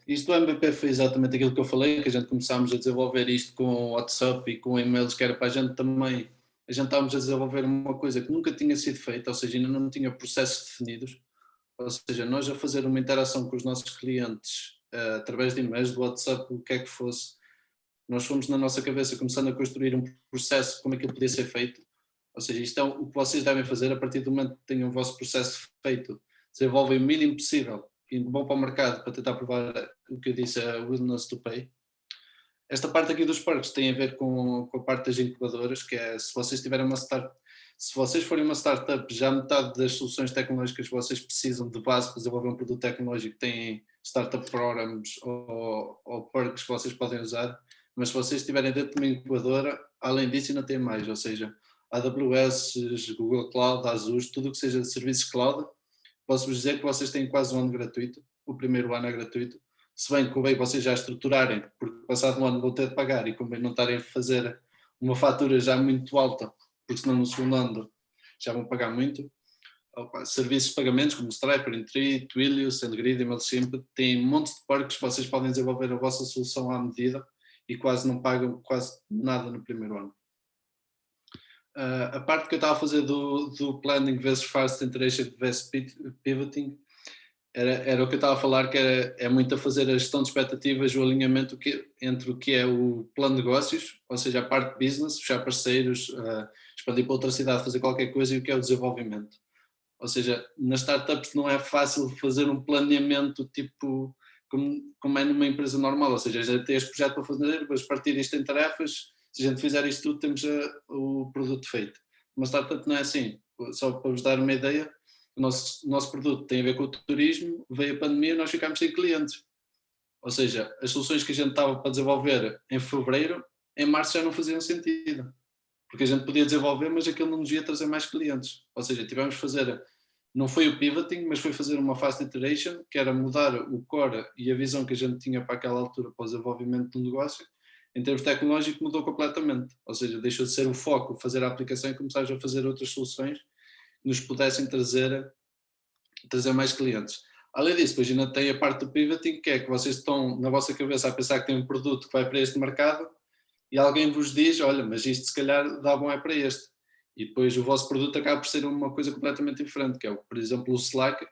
Speaker 3: isto do MVP foi exatamente aquilo que eu falei, que a gente começámos a desenvolver isto com o WhatsApp e com e-mails, que era para a gente também, a gente estávamos a desenvolver uma coisa que nunca tinha sido feita, ou seja, ainda não tinha processos definidos, ou seja, nós a fazer uma interação com os nossos clientes através de e-mails, do WhatsApp, o que é que fosse, nós fomos na nossa cabeça começando a construir um processo como aquilo podia ser feito, ou seja, isto é o que vocês devem fazer a partir do momento que tenham o vosso processo feito, desenvolvem o mínimo possível e vão para o mercado para tentar provar o que eu disse, a willingness to pay. Esta parte aqui dos parques tem a ver com a parte das incubadoras, que é se vocês forem uma startup, já metade das soluções tecnológicas que vocês precisam de base para desenvolver um produto tecnológico têm startup programs ou parques que vocês podem usar, mas se vocês estiverem dentro de uma incubadora, além disso ainda tem mais, ou seja, AWS, Google Cloud, Azure, tudo o que seja de serviços cloud, posso-vos dizer que vocês têm quase um ano gratuito, o primeiro ano é gratuito, se bem que convém vocês já estruturarem, porque passado um ano vão ter de pagar e convém não estarem a fazer uma fatura já muito alta, porque senão no segundo ano já vão pagar muito. Serviços de pagamentos como Stripe, Intree, Twilio, SendGrid, MailChimp, têm um monte de parques que vocês podem desenvolver a vossa solução à medida e quase não pagam quase nada no primeiro ano. A parte que eu estava a fazer do planning versus fast iteration versus pivoting era o que eu estava a falar, que é muito a fazer a gestão de expectativas, o alinhamento entre o que é o plano de negócios, ou seja, a parte de business, fechar parceiros, expandir para outra cidade, fazer qualquer coisa, e o que é o desenvolvimento. Ou seja, nas startups não é fácil fazer um planeamento tipo como é numa empresa normal, ou seja, a gente tem este projeto para fazer, depois partir isto em tarefas, se a gente fizer isto tudo temos o produto feito. Uma startup não é assim, só para vos dar uma ideia, o nosso produto tem a ver com o turismo, veio a pandemia e nós ficámos sem clientes. Ou seja, as soluções que a gente estava para desenvolver em fevereiro, em março já não faziam sentido. Porque a gente podia desenvolver, mas aquilo não nos ia trazer mais clientes. Ou seja, tivemos de fazer, não foi o pivoting, mas foi fazer uma fast iteration, que era mudar o core e a visão que a gente tinha para aquela altura para o desenvolvimento do negócio. Em termos tecnológicos mudou completamente. Ou seja, deixou de ser o foco, fazer a aplicação, e começámos a fazer outras soluções que nos pudessem trazer mais clientes. Além disso, depois ainda tem a parte do pivoting, que é que vocês estão na vossa cabeça a pensar que tem um produto que vai para este mercado e alguém vos diz, olha, mas isto se calhar dá bom é para este. E depois o vosso produto acaba por ser uma coisa completamente diferente, que é, por exemplo, o Slack.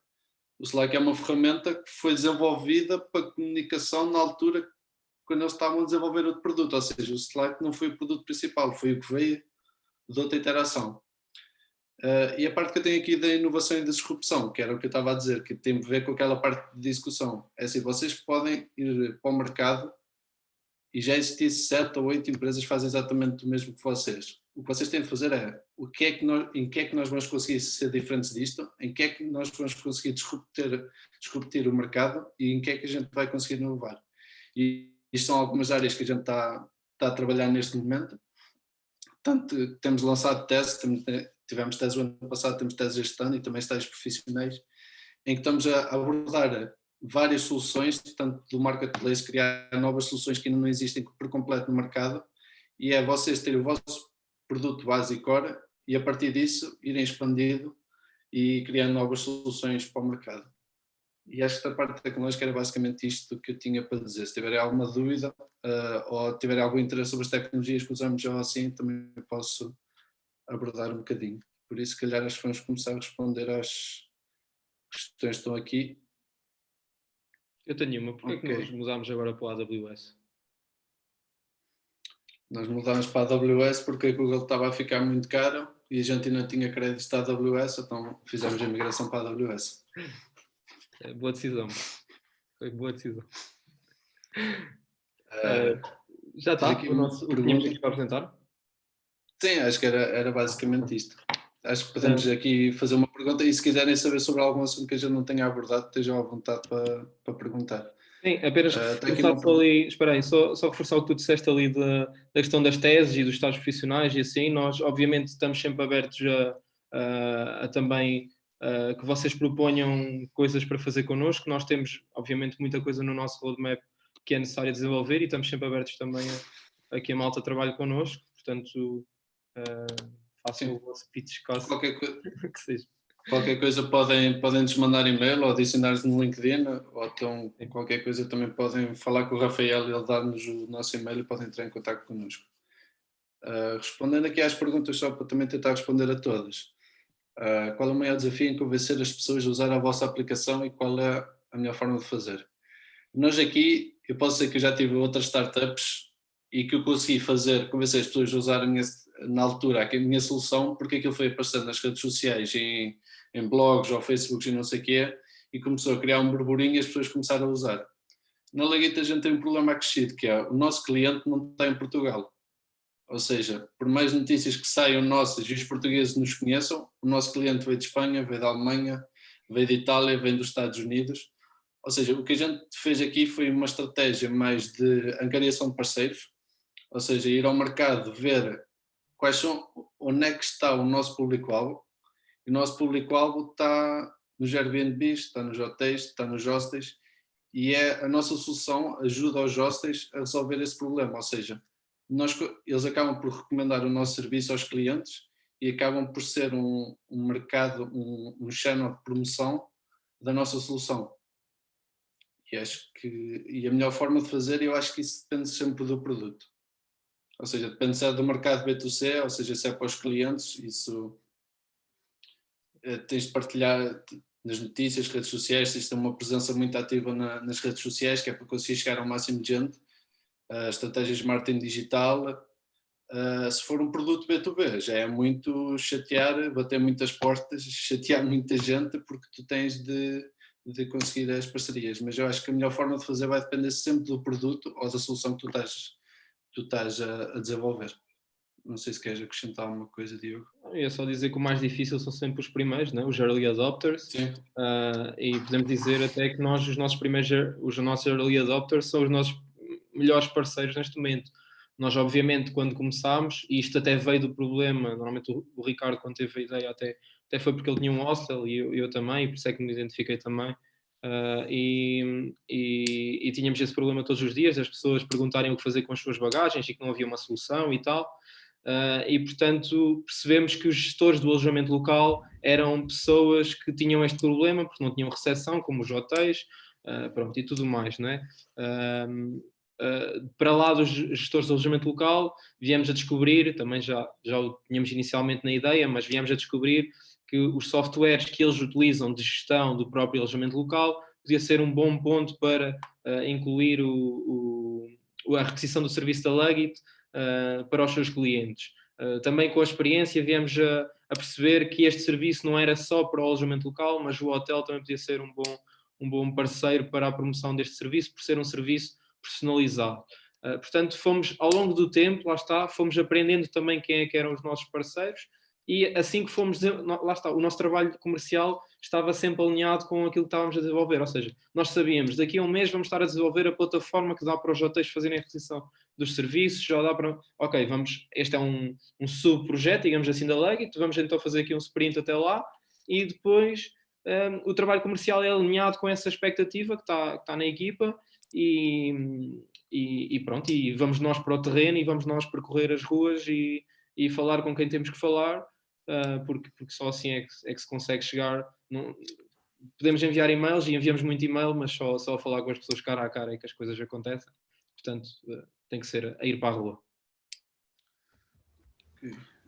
Speaker 3: O Slack é uma ferramenta que foi desenvolvida para comunicação na altura quando eles estavam a desenvolver outro produto, ou seja, o Slack não foi o produto principal, foi o que veio de outra interação. E a parte que eu tenho aqui da inovação e da disrupção, que era o que eu estava a dizer, que tem a ver com aquela parte de discussão, é assim, vocês podem ir para o mercado e já existisse 7 ou 8 empresas que fazem exatamente o mesmo que vocês. O que vocês têm de fazer é em que é que nós vamos conseguir ser diferentes disto, em que é que nós vamos conseguir discutir o mercado e em que é que a gente vai conseguir inovar. E isto são algumas áreas que a gente está a trabalhar neste momento. Portanto, temos lançado testes, tivemos testes o ano passado, temos testes este ano e também estágios profissionais, em que estamos a abordar várias soluções, tanto do marketplace, criar novas soluções que ainda não existem por completo no mercado, e é vocês terem o vosso produto base e core e a partir disso irem expandindo e criando novas soluções para o mercado. E acho que a parte tecnológica era basicamente isto que eu tinha para dizer. Se tiverem alguma dúvida ou tiverem algum interesse sobre as tecnologias que usamos já assim, também posso abordar um bocadinho. Por isso, se calhar, acho que vamos começar a responder às questões que estão aqui.
Speaker 2: Eu tenho uma. Porquê que nós mudámos agora para o AWS?
Speaker 3: Nós mudámos para a AWS porque a Google estava a ficar muito caro e a gente ainda tinha créditos da AWS, então fizemos a migração para a AWS.
Speaker 2: Boa decisão. Foi boa decisão. Já está o que tínhamos aqui para apresentar?
Speaker 3: Sim, acho que era basicamente isto. Acho que podemos aqui fazer uma pergunta e se quiserem saber sobre algum assunto que a gente não tenha abordado, estejam à vontade para perguntar.
Speaker 2: Sim, apenas reforçar só ali, espera aí, só reforçar o que tu disseste ali da questão das teses e dos estágios profissionais e assim, nós obviamente estamos sempre abertos a também que vocês proponham coisas para fazer connosco, nós temos obviamente muita coisa no nosso roadmap que é necessário desenvolver e estamos sempre abertos também a que a malta trabalhe connosco, portanto façam o vosso pitch caso que seja.
Speaker 3: Qualquer coisa podem-nos mandar e-mail ou adicionar-nos no LinkedIn ou então qualquer coisa também podem falar com o Rafael e ele dar-nos o nosso e-mail e podem entrar em contato connosco. Respondendo aqui às perguntas só para também tentar responder a todas. Qual é o maior desafio em convencer as pessoas a usar a vossa aplicação e qual é a melhor forma de fazer? Nós aqui, eu posso dizer que eu já tive outras startups e que eu consegui convencer as pessoas a usar na altura a minha solução porque aquilo foi aparecendo nas redes sociais, em blogs ou Facebook e não sei o quê, e começou a criar um burburinho e as pessoas começaram a usar. Na Legit a gente tem um problema acrescido, que é o nosso cliente não está em Portugal. Ou seja, por mais notícias que saiam nossas e os portugueses nos conheçam, o nosso cliente veio de Espanha, veio da Alemanha, veio de Itália, veio dos Estados Unidos. Ou seja, o que a gente fez aqui foi uma estratégia mais de angariação de parceiros, ou seja, ir ao mercado ver onde é que está o nosso público-alvo. E o nosso público-alvo está nos Airbnbs, está nos hotéis, está nos hostels, e a nossa solução ajuda os hostels a resolver esse problema, ou seja, eles acabam por recomendar o nosso serviço aos clientes e acabam por ser um mercado, um channel de promoção da nossa solução. E a melhor forma de fazer, eu acho que isso depende sempre do produto. Ou seja, depende se é do mercado B2C, ou seja, se é para os clientes, isso tens de partilhar nas notícias, redes sociais, tens de ter uma presença muito ativa nas redes sociais, que é para conseguir chegar ao máximo de gente. Estratégias de marketing digital. Se for um produto B2B, já é muito chatear, bater muitas portas, chatear muita gente, porque tu tens de conseguir as parcerias. Mas eu acho que a melhor forma de fazer vai depender sempre do produto ou da solução que tu estás a desenvolver. Não sei se queres acrescentar alguma coisa, Diogo.
Speaker 2: É só dizer que o mais difícil são sempre os primeiros, né? Os early adopters.
Speaker 3: Sim.
Speaker 2: E podemos dizer até que os nossos early adopters são os nossos melhores parceiros neste momento. Nós, obviamente, quando começámos, e isto até veio do problema, normalmente o Ricardo, quando teve a ideia, até foi porque ele tinha um hostel e eu também, e por isso é que me identifiquei também. E tínhamos esse problema todos os dias, as pessoas perguntarem o que fazer com as suas bagagens e que não havia uma solução e tal. E, portanto, percebemos que os gestores do alojamento local eram pessoas que tinham este problema porque não tinham recepção, como os hotéis, pronto, e tudo mais, não é? para lá dos gestores de alojamento local, viemos a descobrir, também já o tínhamos inicialmente na ideia, mas viemos a descobrir que os softwares que eles utilizam de gestão do próprio alojamento local podia ser um bom ponto para incluir a requisição do serviço da Luggit para os seus clientes. Também com a experiência viemos a perceber que este serviço não era só para o alojamento local, mas o hotel também podia ser um bom parceiro para a promoção deste serviço, por ser um serviço personalizado. Portanto, fomos, ao longo do tempo, lá está, fomos aprendendo também quem é que eram os nossos parceiros, e assim que fomos, lá está, o nosso trabalho comercial estava sempre alinhado com aquilo que estávamos a desenvolver, ou seja, nós sabíamos, daqui a um mês vamos estar a desenvolver a plataforma que dá para os hotéis fazerem a aquisição dos serviços, já dá para, ok, este é um subprojeto, digamos assim, da Luggit, vamos então fazer aqui um sprint até lá, e depois o trabalho comercial é alinhado com essa expectativa que está na equipa, e pronto, e vamos nós para o terreno e vamos nós percorrer as ruas e falar com quem temos que falar, porque só assim é que se consegue chegar. Podemos enviar e-mails e enviamos muito e-mail, mas só falar com as pessoas cara a cara é que as coisas acontecem. Portanto, tem que ser a ir para a rua.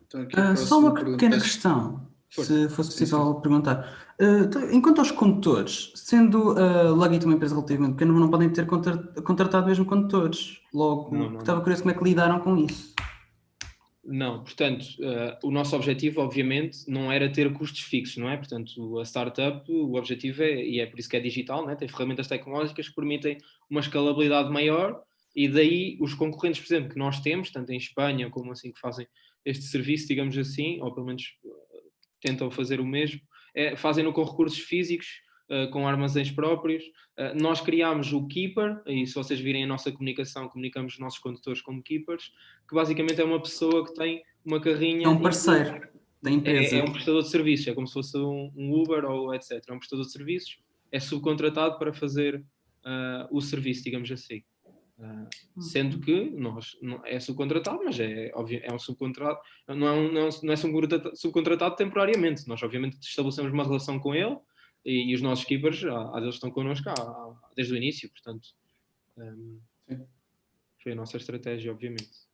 Speaker 3: Então, aqui
Speaker 4: só uma pequena questão, se fosse possível perguntar. Enquanto aos condutores, sendo a Luggit uma empresa relativamente pequena, não podem ter contratado mesmo condutores. Logo, estava curioso como é que lidaram com isso.
Speaker 2: Não, portanto, o nosso objetivo, obviamente, não era ter custos fixos, não é? Portanto, a startup, o objetivo e é por isso que é digital, não é? Tem ferramentas tecnológicas que permitem uma escalabilidade maior, e daí os concorrentes, por exemplo, que nós temos, tanto em Espanha como assim que fazem este serviço, digamos assim, ou pelo menos tentam fazer o mesmo, fazem-no com recursos físicos, com armazéns próprios. Nós criámos o Keeper, e se vocês virem a nossa comunicação, comunicamos os nossos condutores como Keepers, que basicamente é uma pessoa que tem uma carrinha...
Speaker 4: É um parceiro da empresa.
Speaker 2: É um prestador de serviços, é como se fosse um Uber ou etc. É um prestador de serviços, é subcontratado para fazer o serviço, digamos assim. Sendo que é subcontratado, mas é um subcontratado, não é subcontratado temporariamente. Nós obviamente estabelecemos uma relação com ele, e os nossos keepers, eles estão connosco desde o início, portanto foi a nossa estratégia, obviamente.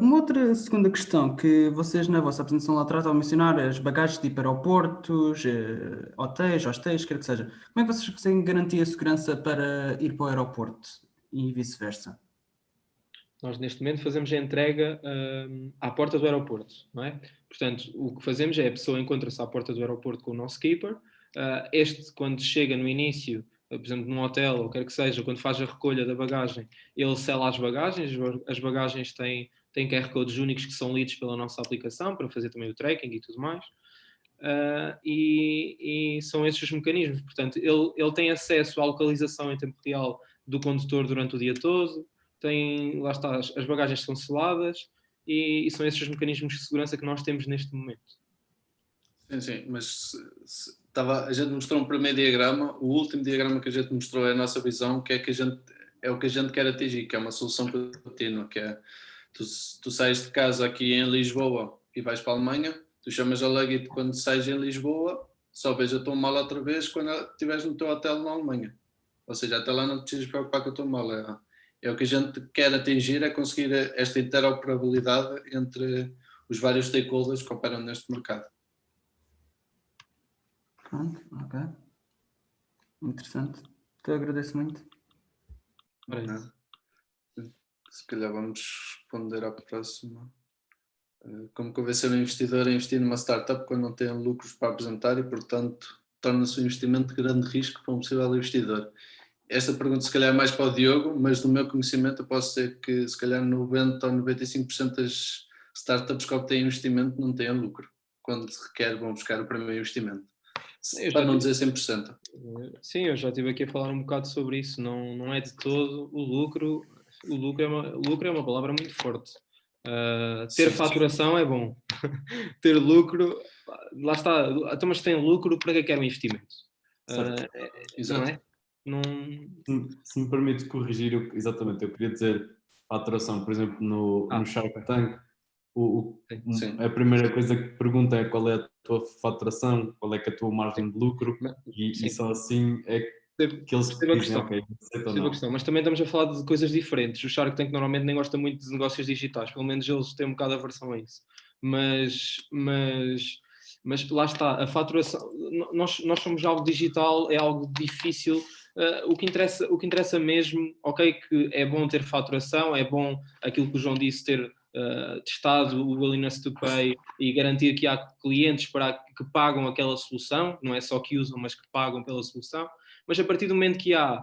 Speaker 4: Uma outra segunda questão que vocês na vossa apresentação lá atrás estavam a mencionar, as bagagens de ir para aeroportos, hotéis, hostéis, quer que seja. Como é que vocês conseguem garantir a segurança para ir para o aeroporto e vice-versa?
Speaker 2: Nós neste momento fazemos a entrega à porta do aeroporto, não é? Portanto, o que fazemos é a pessoa encontra-se à porta do aeroporto com o nosso keeper, quando chega no início, por exemplo, num hotel, ou quer que seja, quando faz a recolha da bagagem, ele sela as bagagens têm QR codes únicos que são lidos pela nossa aplicação, para fazer também o tracking e tudo mais. E são esses os mecanismos. Portanto, ele tem acesso à localização em tempo real do condutor durante o dia todo, lá está, as bagagens são seladas, e são esses os mecanismos de segurança que nós temos neste momento.
Speaker 3: Sim, mas a gente mostrou um primeiro diagrama, o último diagrama que a gente mostrou é a nossa visão, que é o que a gente quer atingir, que é uma solução contínua, que é tu sais de casa aqui em Lisboa e vais para a Alemanha, tu chamas a Luggit quando sais em Lisboa, só vês a tua mala outra vez quando estiveres no teu hotel na Alemanha. Ou seja, até lá não te precisas preocupar com a tua mala. É o que a gente quer atingir, é conseguir esta interoperabilidade entre os vários stakeholders que operam neste mercado.
Speaker 4: Pronto, ok. Interessante. Então agradeço muito.
Speaker 3: Se calhar vamos responder à próxima. Como convencer um investidor a investir numa startup quando não tem lucros para apresentar e, portanto, torna-se um investimento de grande risco para um possível investidor? Esta pergunta se calhar é mais para o Diogo, mas do meu conhecimento eu posso dizer que se calhar 90% ou 95% das startups que obtêm investimento não têm lucro, quando se requer vão buscar o primeiro investimento. Para não dizer 100%.
Speaker 2: Sim, eu já estive aqui a falar um bocado sobre isso, não é de todo o lucro. O lucro é uma palavra muito forte. Ter faturação é bom. Ter lucro, lá está. Então, mas tem lucro, para que quer um investimento? Não é?
Speaker 5: Se me permite corrigir, exatamente, eu queria dizer faturação, por exemplo, no Shark Tank, a primeira coisa que pergunta é qual é a tua faturação, qual é que é a tua margem de lucro, e só assim é que que eles dizem, ok, aceito ou não.
Speaker 2: A questão, mas também estamos a falar de coisas diferentes. O Shark Tank normalmente nem gosta muito de negócios digitais, pelo menos eles têm um bocado a aversão a isso. Mas lá está, a faturação, nós somos algo digital, é algo difícil. O que interessa mesmo, ok, que é bom ter faturação, é bom aquilo que o João disse, ter testado o willingness to pay e garantir que há clientes que pagam aquela solução, não é só que usam, mas que pagam pela solução. Mas a partir do momento que há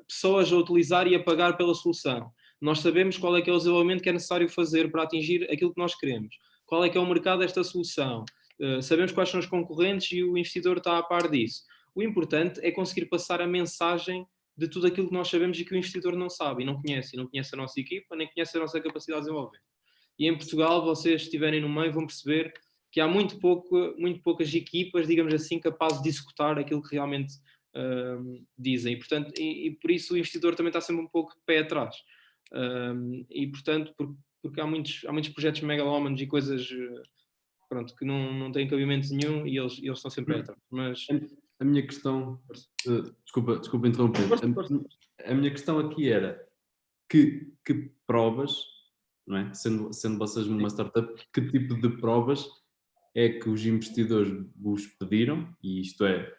Speaker 2: pessoas a utilizar e a pagar pela solução, nós sabemos qual é que é o desenvolvimento que é necessário fazer para atingir aquilo que nós queremos. Qual é que é o mercado desta solução? Sabemos quais são os concorrentes e o investidor está a par disso. O importante é conseguir passar a mensagem de tudo aquilo que nós sabemos e que o investidor não sabe e não conhece a nossa equipa, nem conhece a nossa capacidade de desenvolver. E em Portugal, vocês se estiverem no meio, vão perceber que há muito poucas equipas, digamos assim, capazes de executar aquilo que realmente dizem. E, portanto, e por isso o investidor também está sempre um pouco de pé atrás. E, portanto, porque há muitos projetos megalómanos e coisas pronto, que não têm cabimento nenhum e eles estão sempre atrás. Mas
Speaker 5: a minha questão, desculpa interromper, a minha questão aqui era que provas, não é? Sendo vocês uma startup, que tipo de provas é que os investidores vos pediram, e isto é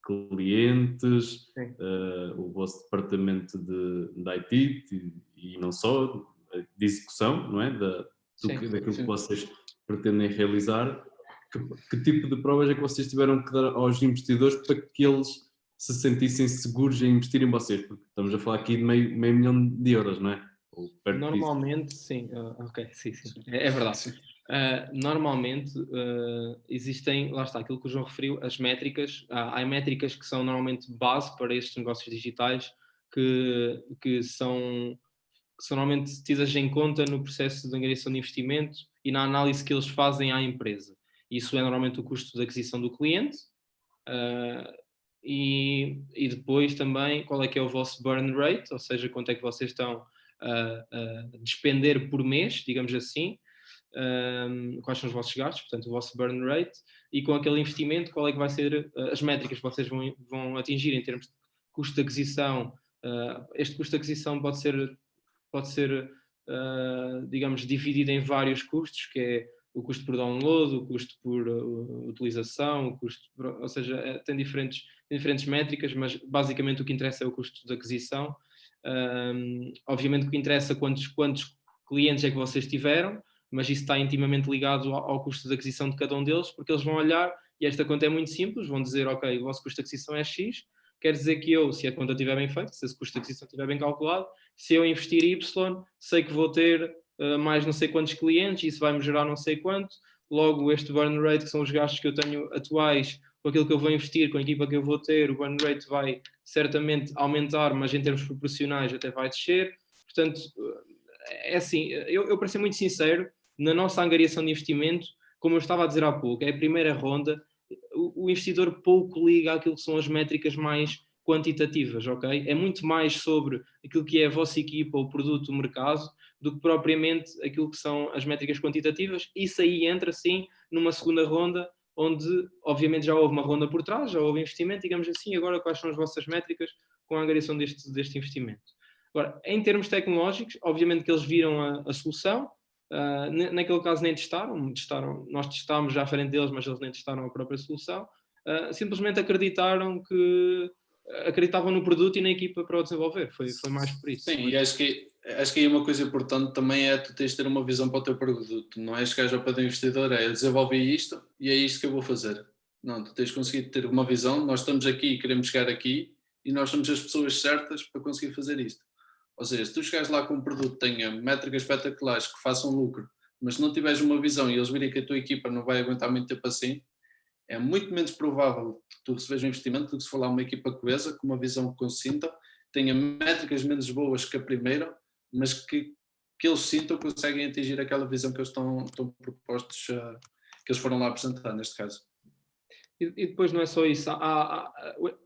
Speaker 5: clientes, o vosso departamento de IT e não só, de execução, não é? Daquilo que vocês pretendem realizar. Que tipo de provas é que vocês tiveram que dar aos investidores para que eles se sentissem seguros em investir em vocês? Porque estamos a falar aqui de meio milhão de euros, não é?
Speaker 2: Normalmente, sim. Ok, sim. É verdade. Normalmente existem, lá está, aquilo que o João referiu, as métricas. Há métricas que são normalmente base para estes negócios digitais que são normalmente tidas em conta no processo de angariação de investimento e na análise que eles fazem à empresa. Isso é normalmente o custo de aquisição do cliente e depois também qual é que é o vosso burn rate, ou seja, quanto é que vocês estão a despender por mês, digamos assim, quais são os vossos gastos, portanto o vosso burn rate, e com aquele investimento qual é que vai ser as métricas que vocês vão atingir em termos de custo de aquisição. Este custo de aquisição pode ser digamos, dividido em vários custos, que é o custo por download, o custo por utilização, o custo ou seja, tem diferentes métricas, mas basicamente o que interessa é o custo de aquisição. Obviamente o que interessa quantos clientes é que vocês tiveram, mas isso está intimamente ligado ao custo de aquisição de cada um deles, porque eles vão olhar, e esta conta é muito simples, vão dizer, ok, o vosso custo de aquisição é X, quer dizer que eu, se a conta estiver bem feita, se esse custo de aquisição estiver bem calculado, se eu investir Y, sei que vou ter mais não sei quantos clientes, isso vai-me gerar não sei quanto, logo este burn rate, que são os gastos que eu tenho atuais, com aquilo que eu vou investir, com a equipa que eu vou ter, o burn rate vai certamente aumentar, mas em termos proporcionais até vai descer. Portanto, é assim, eu para ser muito sincero, na nossa angariação de investimento, como eu estava a dizer há pouco, é a primeira ronda, o investidor pouco liga àquilo que são as métricas mais quantitativas, ok? É muito mais sobre aquilo que é a vossa equipa, o produto, o mercado, do que propriamente aquilo que são as métricas quantitativas. Isso aí entra, sim, numa segunda ronda, onde, obviamente, já houve uma ronda por trás, já houve investimento, digamos assim, agora quais são as vossas métricas com a angariação deste investimento. Agora, em termos tecnológicos, obviamente que eles viram a solução, naquele caso nem testaram, nós testámos já à frente deles, mas eles nem testaram a própria solução, simplesmente acreditavam no produto e na equipa para o desenvolver, foi mais por isso.
Speaker 3: Sim, e acho que aí uma coisa importante também é tu tens de ter uma visão para o teu produto, não é chegar ao pé do investidor, eu desenvolvi isto e é isto que eu vou fazer. Não, tu tens de conseguir ter uma visão, nós estamos aqui e queremos chegar aqui e nós somos as pessoas certas para conseguir fazer isto. Ou seja, se tu chegares lá com um produto que tenha métricas espetaculares, que façam lucro, mas se não tiveres uma visão e eles virem que a tua equipa não vai aguentar muito tempo assim, é muito menos provável que tu recebas um investimento do que se for lá uma equipa coesa, com uma visão consciente, tenha métricas menos boas que a primeira, mas que eles sintam que conseguem atingir aquela visão que eles estão propostos, que eles foram lá apresentar, neste caso.
Speaker 2: E depois não é só isso,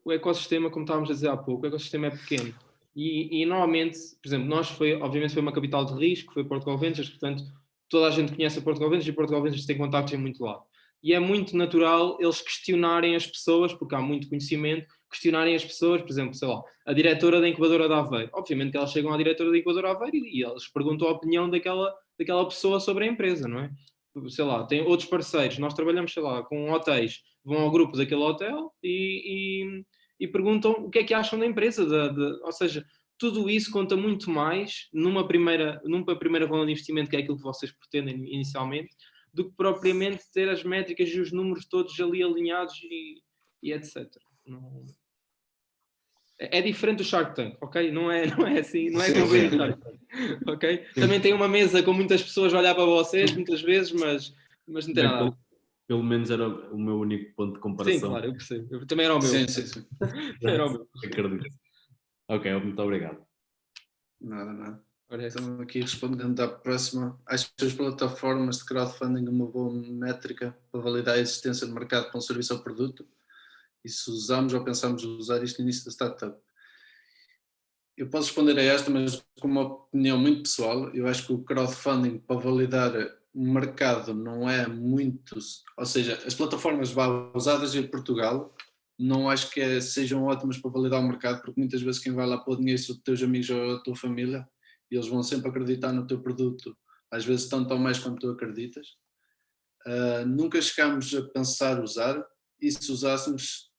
Speaker 2: o ecossistema, como estávamos a dizer há pouco, o ecossistema é pequeno. E normalmente, por exemplo, obviamente foi uma capital de risco, foi Portugal Ventures, portanto, toda a gente conhece a Portugal Ventures e Portugal Ventures tem contactos em muito lado. e é muito natural eles questionarem as pessoas, porque há muito conhecimento, questionarem as pessoas, por exemplo, sei lá, a diretora da incubadora de Aveiro. Obviamente que elas chegam à diretora da incubadora de Aveiro e eles perguntam a opinião daquela pessoa sobre a empresa, não é? Sei lá, tem outros parceiros, nós trabalhamos, sei lá, com hotéis, vão ao grupo daquele hotel e perguntam o que é que acham da empresa, ou seja, tudo isso conta muito mais numa primeira ronda de investimento, que é aquilo que vocês pretendem inicialmente, do que propriamente ter as métricas e os números todos ali alinhados e etc. Não... É diferente do Shark Tank, ok? Não é assim, não é como ver o Shark Tank, ok? Também tem uma mesa com muitas pessoas a olhar para vocês, muitas vezes, mas não tem nada.
Speaker 5: Pelo menos era o meu único ponto de comparação.
Speaker 2: Sim, claro, eu percebo. Eu também era o meu.
Speaker 3: Sim.
Speaker 2: Era o meu.
Speaker 5: Acredito. Ok, muito obrigado.
Speaker 3: Nada. Então, aqui respondendo à próxima, acho que as plataformas de crowdfunding uma boa métrica para validar a existência de mercado para um serviço ou produto? E se usamos ou pensamos usar isto no início da startup? Eu posso responder a esta, mas com uma opinião muito pessoal, eu acho que o crowdfunding para validar o mercado não é muito, ou seja, as plataformas usadas em Portugal não acho que sejam ótimas para validar o mercado, porque muitas vezes quem vai lá pôr dinheiro são os teus amigos ou a tua família, e eles vão sempre acreditar no teu produto, às vezes tanto ou mais quanto tu acreditas. Nunca chegámos a pensar usar, e se usássemos,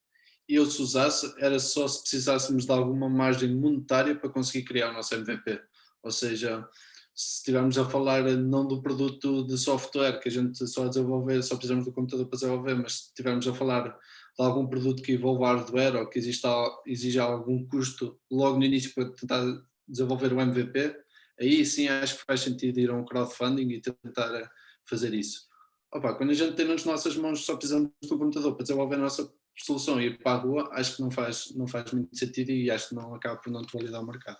Speaker 3: se usasse, era só se precisássemos de alguma margem monetária para conseguir criar o nosso MVP. Ou seja, se estivermos a falar não do produto de software que a gente só precisamos do computador para desenvolver, mas se estivermos a falar de algum produto que envolva hardware ou que exija algum custo logo no início para tentar desenvolver o MVP, aí sim acho que faz sentido ir a um crowdfunding e tentar fazer isso. Quando a gente tem nas nossas mãos só precisamos do computador para desenvolver a nossa solução e ir para a rua, acho que não faz muito sentido e acho que não acaba por não te validar o mercado.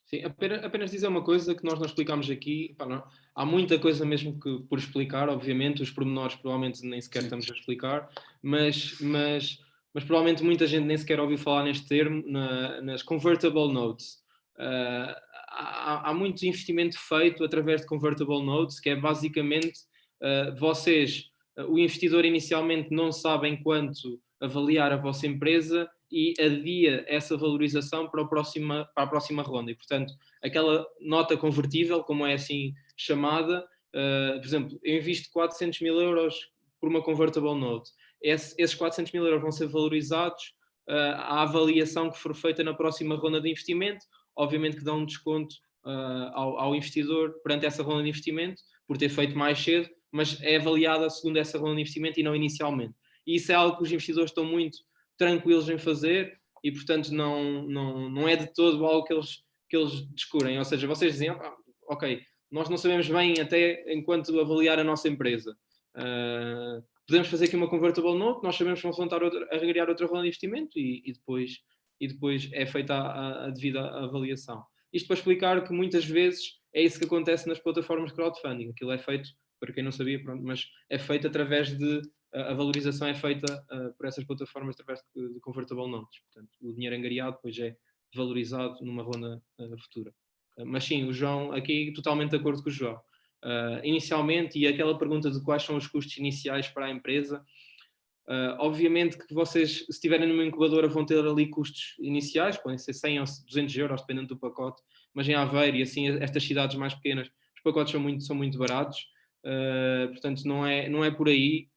Speaker 2: Sim, apenas dizer uma coisa que nós não explicámos aqui. Não, há muita coisa mesmo que por explicar, obviamente, os pormenores provavelmente nem sequer estamos a explicar, mas provavelmente muita gente nem sequer ouviu falar neste termo, nas convertible notes. Há muito investimento feito através de convertible notes, que é basicamente o investidor inicialmente não sabe em quanto avaliar a vossa empresa e adia essa valorização para a próxima ronda. E, portanto, aquela nota convertível, como é assim chamada, por exemplo, eu invisto 400 mil euros por uma convertible note. Esses 400 mil euros vão ser valorizados à avaliação que for feita na próxima ronda de investimento. Obviamente que dá um desconto ao investidor perante essa ronda de investimento, por ter feito mais cedo, mas é avaliada segundo essa ronda de investimento e não inicialmente. E isso é algo que os investidores estão muito tranquilos em fazer e, portanto, não é de todo algo que eles descurem. Ou seja, vocês dizem, ok, nós não sabemos bem até enquanto avaliar a nossa empresa. Podemos fazer aqui uma convertible note, nós sabemos que vamos voltar a recriar outra ronda de investimento e depois é feita a devida avaliação. Isto para explicar que muitas vezes é isso que acontece nas plataformas de crowdfunding. Aquilo é feito, para quem não sabia, pronto, mas é feito através de... A valorização é feita por essas plataformas através de convertible notes. Portanto, o dinheiro angariado depois é valorizado numa ronda futura. Mas sim, o João, aqui totalmente de acordo com o João. Inicialmente, e aquela pergunta de quais são os custos iniciais para a empresa, obviamente que vocês, se estiverem numa incubadora, vão ter ali custos iniciais, podem ser 100 ou 200 euros, dependendo do pacote, mas em Aveiro e assim estas cidades mais pequenas, os pacotes são muito baratos, portanto não é por aí,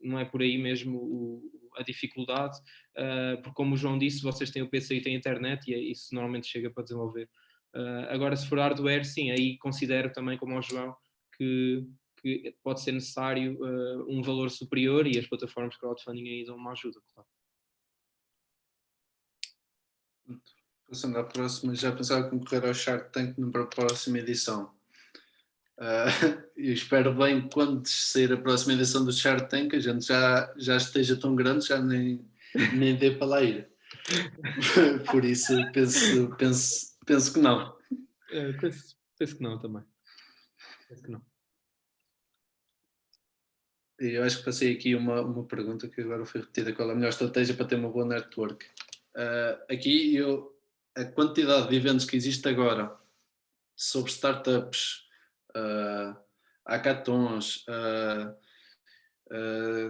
Speaker 2: não é por aí mesmo a dificuldade, porque como o João disse, vocês têm o PC e têm a internet e isso normalmente chega para desenvolver. Agora, se for hardware, sim, aí considero também, como o João, que pode ser necessário um valor superior e as plataformas de crowdfunding aí dão uma ajuda, claro.
Speaker 3: Passando à próxima, já pensava concorrer ao Shark Tank na próxima edição. Eu espero bem que quando sair a próxima edição do Shark Tank a gente já esteja tão grande, já nem dê para lá ir. Por isso penso que não.
Speaker 2: Penso que não também. Penso que não.
Speaker 3: Eu acho que passei aqui uma pergunta que agora foi repetida. Qual é a melhor estratégia para ter uma boa network? Aqui a quantidade de eventos que existe agora sobre startups, hackathons,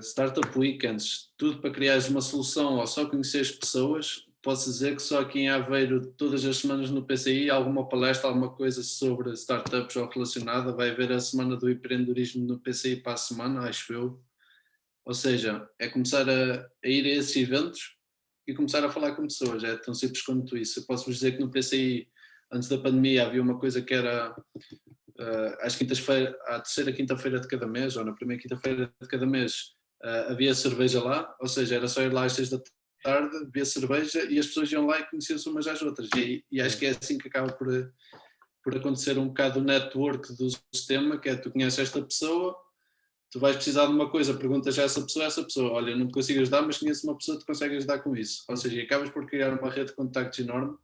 Speaker 3: startup weekends, tudo para criares uma solução ou só conheceres pessoas. Posso dizer que só aqui em Aveiro, todas as semanas no PCI, alguma palestra, alguma coisa sobre startups ou relacionada. Vai haver a semana do empreendedorismo no PCI para a semana, acho eu. Ou seja, é começar a ir a esses eventos e começar a falar com pessoas. É tão simples quanto isso. Eu posso vos dizer que no PCI, antes da pandemia, havia uma coisa que era às quintas-feiras, à terceira quinta-feira de cada mês, ou na primeira quinta-feira de cada mês, havia cerveja lá, ou seja, era só ir lá às 6 da tarde, beber cerveja e as pessoas iam lá e conheciam-se umas às outras. E acho que é assim que acaba por acontecer um bocado o network do sistema, que é tu conheces esta pessoa, tu vais precisar de uma coisa, perguntas a essa pessoa, olha, não te consigo ajudar, mas conheço uma pessoa que te consegue ajudar com isso. Ou seja, acabas por criar uma rede de contactos enorme,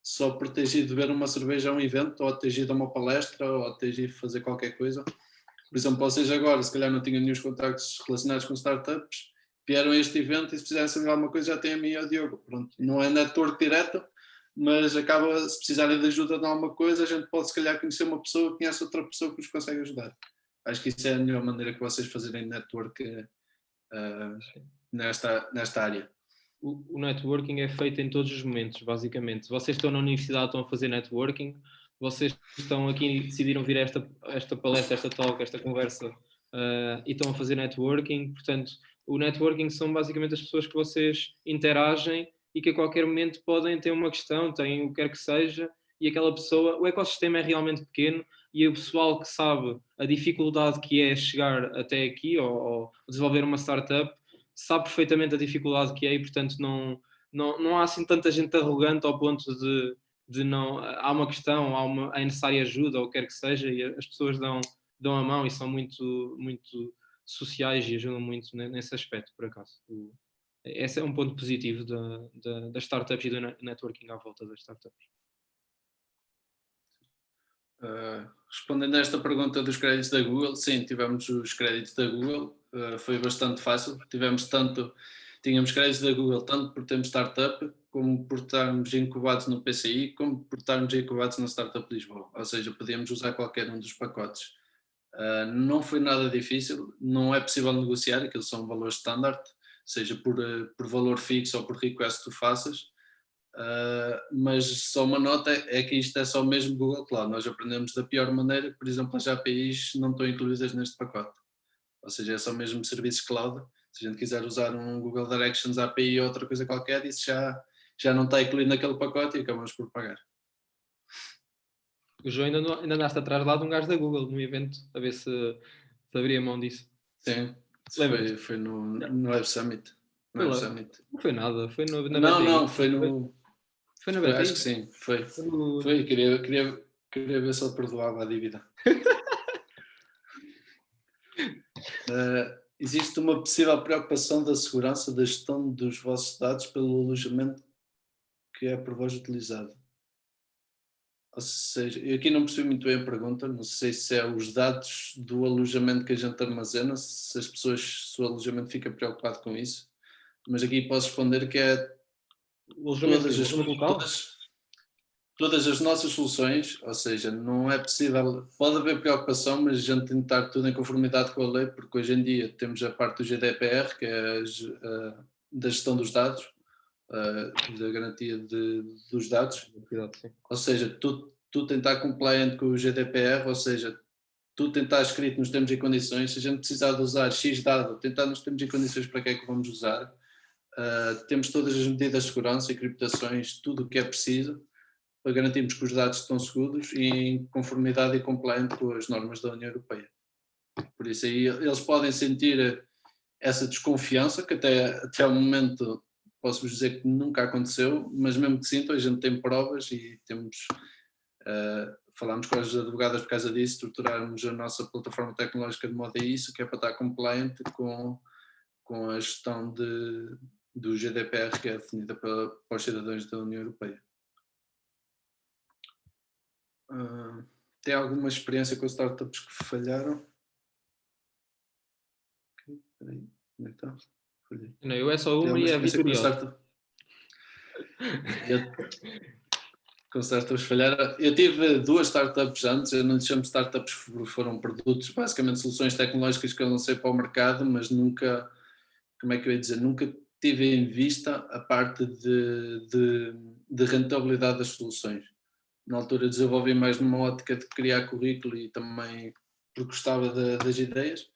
Speaker 3: só por teres ido beber uma cerveja a um evento, ou teres ido a uma palestra, ou teres ido fazer qualquer coisa. Por exemplo, vocês agora, se calhar não tinham nenhum contactos relacionados com startups, vieram a este evento e se precisarem saber alguma coisa já têm a mim e ao Diogo. Pronto, não é network direto, mas acaba, se precisarem de ajuda de alguma coisa, a gente pode se calhar conhecer uma pessoa que conhece outra pessoa que nos consegue ajudar. Acho que isso é a melhor maneira que vocês fazerem network nesta área.
Speaker 2: O networking é feito em todos os momentos, basicamente. Vocês estão na universidade, estão a fazer networking, vocês estão aqui, decidiram vir a esta palestra, esta talk, esta conversa, e estão a fazer networking. Portanto, o networking são basicamente as pessoas que vocês interagem e que a qualquer momento podem ter uma questão, têm o que quer que seja, e aquela pessoa, o ecossistema é realmente pequeno e o pessoal que sabe a dificuldade que é chegar até aqui ou desenvolver uma startup, sabe perfeitamente a dificuldade que é e, portanto, não há assim tanta gente arrogante ao ponto de não... Há uma questão, é necessária ajuda ou o que quer que seja e as pessoas dão a mão e são muito, muito sociais e ajudam muito nesse aspecto, por acaso. Esse é um ponto positivo das startups e do networking à volta das startups.
Speaker 3: Respondendo a esta pergunta dos créditos da Google, sim, tivemos os créditos da Google, foi bastante fácil, tínhamos créditos da Google tanto por termos startup, como por estarmos incubados no PCI, como por estarmos incubados na Startup Lisboa, ou seja, podíamos usar qualquer um dos pacotes. Não foi nada difícil, não é possível negociar, aqueles são valores standard, seja por valor fixo ou por request que tu faças. Mas só uma nota é que isto é só mesmo Google Cloud. Nós aprendemos da pior maneira, por exemplo, as APIs não estão incluídas neste pacote. Ou seja, é só mesmo serviços cloud. Se a gente quiser usar um Google Directions API ou outra coisa qualquer, isso já não está incluído naquele pacote e acabamos por pagar.
Speaker 2: O João ainda andaste atrás lá de um gajo da Google no evento, a ver se abria mão disso.
Speaker 3: Sim, foi no Web Summit.
Speaker 2: Não foi nada, foi na BTI.
Speaker 3: Não, foi no...
Speaker 2: Foi na BTI?
Speaker 3: Acho que sim, foi. Queria ver se ele perdoava a dívida. Existe uma possível preocupação da segurança da gestão dos vossos dados pelo alojamento que é por vós utilizado. Ou seja, eu aqui não percebi muito bem a pergunta, não sei se é os dados do alojamento que a gente armazena, se o alojamento fica preocupado com isso, mas aqui posso responder que é todas as nossas soluções, ou seja, não é possível, pode haver preocupação, mas a gente tem de estar tudo em conformidade com a lei, porque hoje em dia temos a parte do GDPR, que é da gestão dos dados, da garantia dos dados, ou seja, tu tem de estar compliant com o GDPR, ou seja, tu tem de estar escrito nos termos e condições, se a gente precisar de usar X dado, tem de estar nos termos e condições para que é que vamos usar. Temos todas as medidas de segurança, encriptações, tudo o que é preciso para garantirmos que os dados estão seguros e em conformidade e compliant com as normas da União Europeia. Por isso aí eles podem sentir essa desconfiança, que até ao momento posso-vos dizer que nunca aconteceu, mas mesmo que sintam, a gente tem provas e falámos com as advogadas por causa disso, estruturarmos a nossa plataforma tecnológica de modo a isso, que é para estar compliant com a gestão do GDPR, que é definida para os cidadãos da União Europeia. Tem alguma experiência com startups que falharam? Espera aí, como é que está? Falhei.
Speaker 2: Não, eu é só uma e é vitoriosa.
Speaker 3: Com startups falhar. Eu tive 2 startups antes, eu não lhes chamo startups, foram produtos, basicamente soluções tecnológicas que eu lancei para o mercado, mas nunca, como é que eu ia dizer, nunca tive em vista a parte de rentabilidade das soluções. Na altura desenvolvi mais numa ótica de criar currículo e também porque gostava das ideias,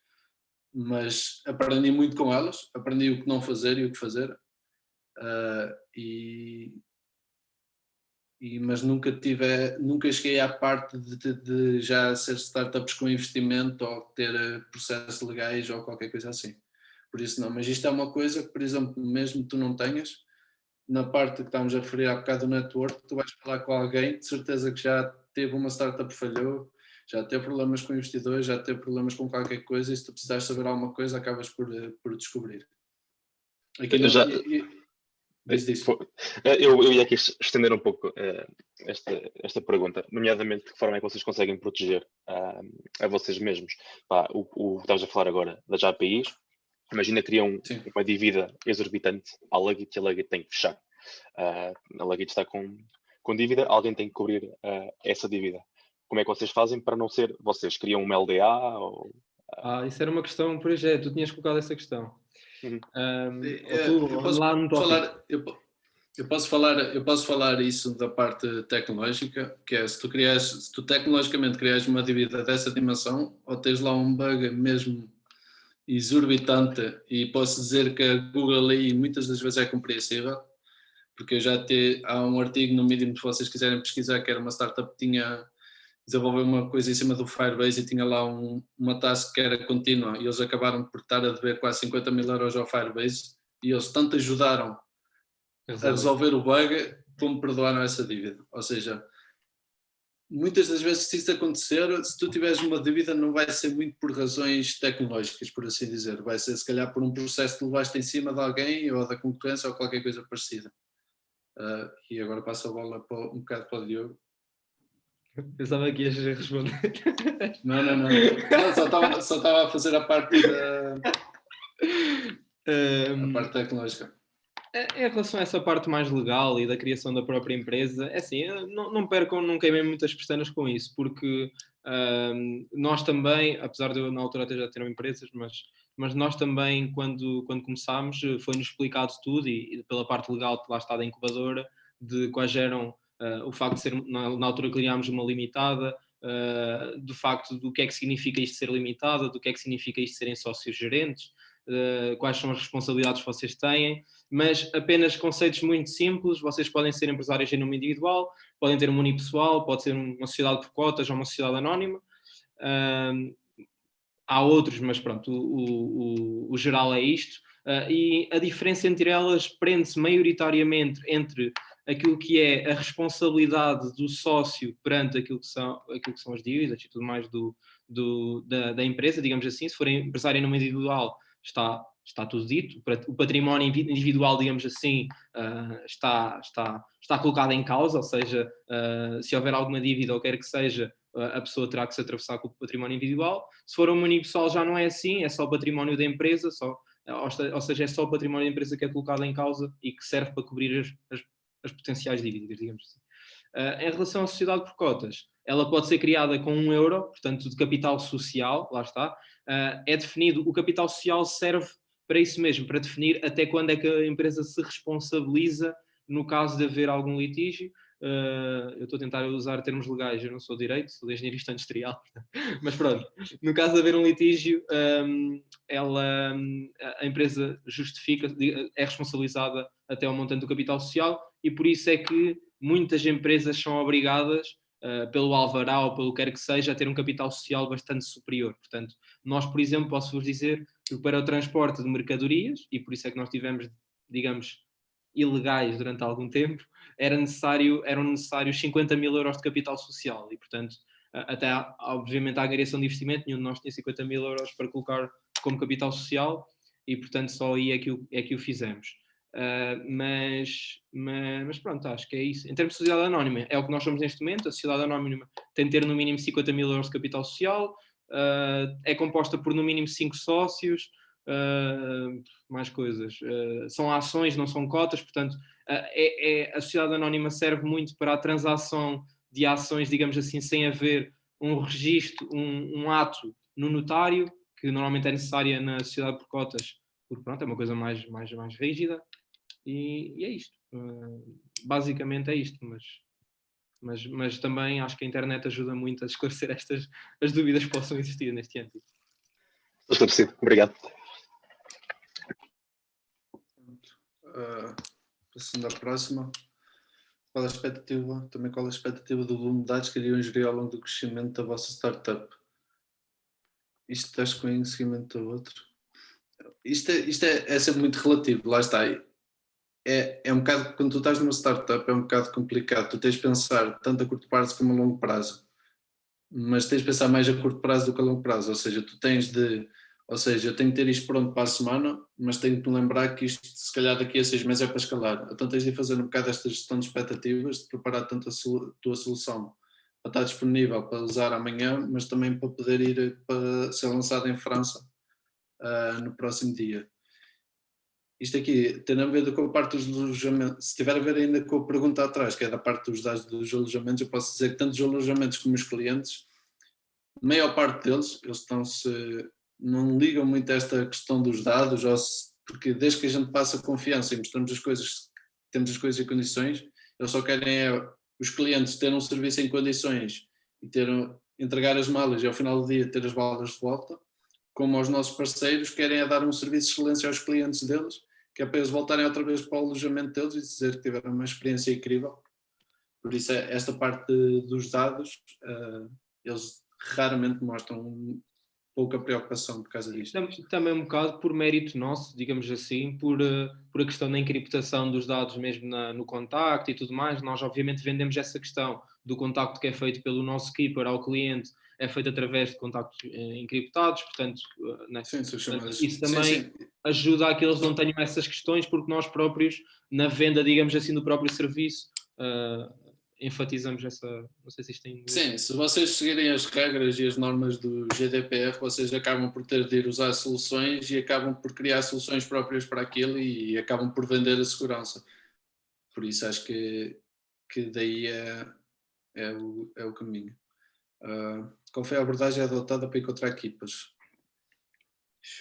Speaker 3: mas aprendi muito com elas, aprendi o que não fazer e o que fazer, mas nunca cheguei à parte de já ser startups com investimento ou ter processos legais ou qualquer coisa assim. Por isso não, mas isto é uma coisa que, por exemplo, mesmo que tu não tenhas, na parte que estamos a referir há bocado do network, tu vais falar com alguém, de certeza que já teve uma startup que falhou, já teve problemas com investidores, já teve problemas com qualquer coisa, e se tu precisares saber alguma coisa, acabas por descobrir. Aqui não,
Speaker 1: eu ia aqui estender um pouco esta pergunta, nomeadamente de que forma é que vocês conseguem proteger a vocês mesmos. O que estavas a falar agora das APIs, imagina que criam uma dívida exorbitante à Luggit e a Luggit tem que fechar. A Luggit está com dívida, alguém tem que cobrir essa dívida. Como é que vocês fazem para não ser, vocês criam uma LDA? Ou,
Speaker 2: isso era uma questão, por exemplo, tu tinhas colocado essa questão.
Speaker 3: Eu posso falar isso da parte tecnológica, que é se tu tecnologicamente crias uma dívida dessa dimensão, ou tens lá um bug mesmo exorbitante, e posso dizer que a Google aí muitas das vezes é compreensível, porque há um artigo no Medium que vocês quiserem pesquisar, que era uma startup que desenvolveu uma coisa em cima do Firebase e tinha lá uma task que era contínua, e eles acabaram por estar a dever quase 50 mil euros ao Firebase, e eles tanto ajudaram a resolver o bug como perdoaram essa dívida. Ou seja, muitas das vezes, se isso acontecer, se tu tiveres uma dívida, não vai ser muito por razões tecnológicas, por assim dizer, vai ser se calhar por um processo que levaste em cima de alguém ou da concorrência ou qualquer coisa parecida. E agora passo a bola um bocado para o Diogo.
Speaker 2: Pensava que ias responder.
Speaker 3: Não, só estava a fazer a parte a parte tecnológica.
Speaker 2: Em relação a essa parte mais legal e da criação da própria empresa, é assim, não queimem muitas pestanas com isso, porque nós também, apesar de eu na altura até já ter empresas, mas nós também, quando começámos, foi-nos explicado tudo, e pela parte legal que lá está da incubadora, de quais eram o facto de ser, na altura criámos uma limitada, do facto do que é que significa isto ser limitada, do que é que significa isto serem sócios gerentes, quais são as responsabilidades que vocês têm, mas apenas conceitos muito simples. Vocês podem ser empresários em nome individual, podem ter uma unipessoal, pode ser uma sociedade por cotas ou uma sociedade anónima. Há outros, mas pronto, o geral é isto. E a diferença entre elas prende-se maioritariamente entre aquilo que é a responsabilidade do sócio perante aquilo que são as dívidas e tudo mais da empresa, digamos assim. Se for empresário em nome individual, está tudo dito. O património individual, digamos assim, está colocado em causa, ou seja, se houver alguma dívida ou quer que seja, a pessoa terá que se atravessar com o património individual. Se for um unipessoal já não é assim, é só o património da empresa, ou seja, é só o património da empresa que é colocado em causa e que serve para cobrir as potenciais dívidas, digamos assim. Em relação à sociedade por cotas, ela pode ser criada com 1 euro, portanto, de capital social, lá está. É definido, o capital social serve para isso mesmo, para definir até quando é que a empresa se responsabiliza no caso de haver algum litígio. Eu estou a tentar usar termos legais, eu não sou direito, sou de engenharia industrial, mas pronto, no caso de haver um litígio, a empresa justifica, é responsabilizada até ao montante do capital social, e por isso é que muitas empresas são obrigadas, pelo alvará ou pelo que quer que seja, a ter um capital social bastante superior. Portanto, nós, por exemplo, posso-vos dizer que para o transporte de mercadorias, e por isso é que nós tivemos, digamos, ilegais durante algum tempo, eram necessários 50 mil euros de capital social, e portanto, até obviamente à agregação de investimento, nenhum de nós tinha 50 mil euros para colocar como capital social, e portanto só aí é que o fizemos. Mas pronto, acho que é isso. Em termos de sociedade anónima, é o que nós somos neste momento. A sociedade anónima tem de ter no mínimo 50 mil euros de capital social, é composta por no mínimo 5 sócios, mais coisas. São ações, não são cotas, portanto, a sociedade anónima serve muito para a transação de ações, digamos assim, sem haver um registro, um ato no notário, que normalmente é necessária na sociedade por cotas, porque pronto, é uma coisa mais rígida, e é isto. Basicamente é isto, mas também acho que a internet ajuda muito a esclarecer as dúvidas que possam existir neste âmbito.
Speaker 1: Esclarecido, obrigado.
Speaker 3: Passando à próxima, qual a expectativa do volume de dados que iriam gerir ao longo do crescimento da vossa startup? Isto acho que vem em seguimento do outro. Isto é sempre muito relativo, lá está. É um bocado, quando tu estás numa startup, é um bocado complicado. Tu tens de pensar tanto a curto prazo como a longo prazo. Mas tens de pensar mais a curto prazo do que a longo prazo. Ou seja, eu tenho que ter isto pronto para a semana, mas tenho que me lembrar que isto, se calhar, daqui a 6 meses é para escalar. Então tens de fazer um bocado esta gestão de expectativas, de preparar tanto a tua solução para estar disponível para usar amanhã, mas também para poder ir para ser lançado em França no próximo dia. Isto aqui tem a ver com a parte dos alojamentos. Se tiver a ver ainda com a pergunta atrás, que é da parte dos dados dos alojamentos, eu posso dizer que tanto os alojamentos como os clientes, a maior parte deles, não ligam muito a esta questão dos dados, porque desde que a gente passa confiança e mostramos as coisas, temos as coisas em condições, eles só querem os clientes terem um serviço em condições e entregar as malas e ao final do dia ter as malas de volta, como aos nossos parceiros querem dar um serviço de excelência aos clientes deles, que é para eles voltarem outra vez para o alojamento deles e dizer que tiveram uma experiência incrível. Por isso, esta parte dos dados, eles raramente mostram pouca preocupação por causa disto.
Speaker 2: Também um bocado por mérito nosso, digamos assim, por a questão da encriptação dos dados mesmo no contacto e tudo mais. Nós obviamente vendemos essa questão do contacto que é feito pelo nosso keeper ao cliente, é feito através de contactos encriptados, portanto, né? Isso também ajuda a que eles não tenham essas questões, porque nós próprios, na venda, digamos assim, do próprio serviço, enfatizamos essa... Não sei se isto tem...
Speaker 3: Sim, se vocês seguirem as regras e as normas do GDPR, vocês acabam por ter de ir usar soluções e acabam por criar soluções próprias para aquilo e acabam por vender a segurança. Por isso acho que daí é o caminho. Qual foi a abordagem adotada para encontrar equipas?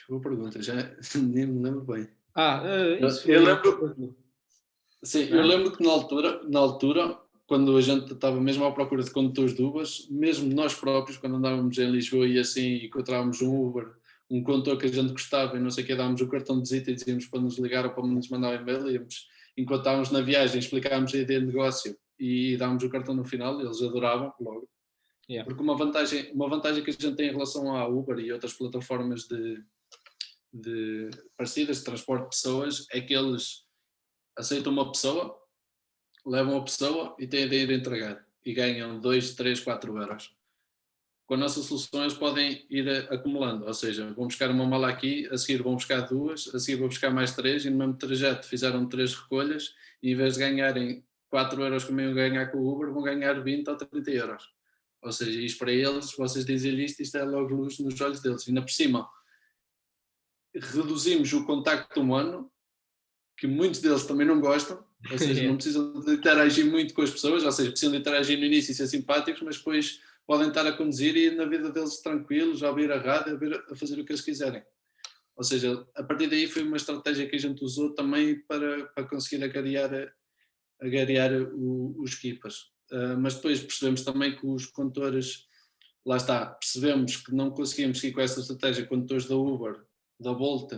Speaker 3: Boa pergunta, já nem me lembro bem. Eu lembro... Sim, eu lembro que na altura, quando a gente estava mesmo à procura de condutores de Ubers, mesmo nós próprios, quando andávamos em Lisboa e assim, encontrávamos um Uber, um condutor que a gente gostava e não sei o que, dávamos o cartão de visita e dizíamos para nos ligar ou para nos mandar um e-mail, enquanto estávamos na viagem, explicávamos a ideia de negócio e dávamos o cartão no final, eles adoravam logo. Yeah. Porque uma vantagem que a gente tem em relação à Uber e outras plataformas de parecidas de transporte de pessoas é que eles aceitam uma pessoa, levam a pessoa e têm a ideia de entregar e ganham 2, 3, 4 euros. Com a nossa solução eles podem ir acumulando, ou seja, vão buscar uma mala aqui, a seguir vão buscar 2, a seguir vão buscar mais 3 e no mesmo trajeto fizeram 3 recolhas e em vez de ganharem 4 euros como iam ganhar com o Uber, vão ganhar 20 ou 30 euros. Ou seja, isto para eles, vocês dizem isto é logo luz nos olhos deles. E ainda por cima, reduzimos o contacto humano, que muitos deles também não gostam, ou seja, não precisam de interagir muito com as pessoas, ou seja, precisam de interagir no início e ser simpáticos, mas depois podem estar a conduzir e ir na vida deles tranquilos, a ouvir a rádio, a fazer o que eles quiserem. Ou seja, a partir daí foi uma estratégia que a gente usou também para conseguir agariar os keepers. Mas depois percebemos também que os condutores, lá está, percebemos que não conseguíamos seguir com essa estratégia, condutores da Uber, da Bolt,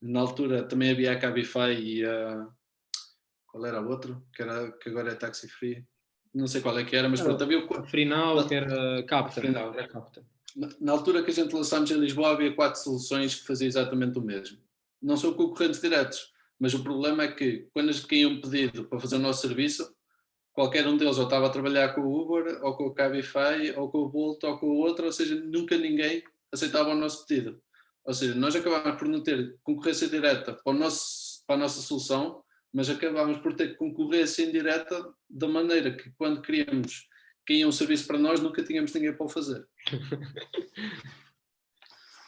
Speaker 3: na altura também havia a Cabify e qual era o outro? Que agora é Taxi Free, não sei qual é que era, mas pronto, havia o
Speaker 2: Freenow, que era Captain.
Speaker 3: Na altura que a gente lançámos em Lisboa havia 4 soluções que faziam exatamente o mesmo. Não são concorrentes diretos, mas o problema é que quando eles tinham um pedido para fazer o nosso serviço, qualquer um deles ou estava a trabalhar com o Uber, ou com o Cabify, ou com o Bolt, ou com o outro, ou seja, nunca ninguém aceitava o nosso pedido. Ou seja, nós acabámos por não ter concorrência direta para a nossa solução, mas acabámos por ter concorrência indireta da maneira que quando queríamos que ia um serviço para nós, nunca tínhamos ninguém para o fazer.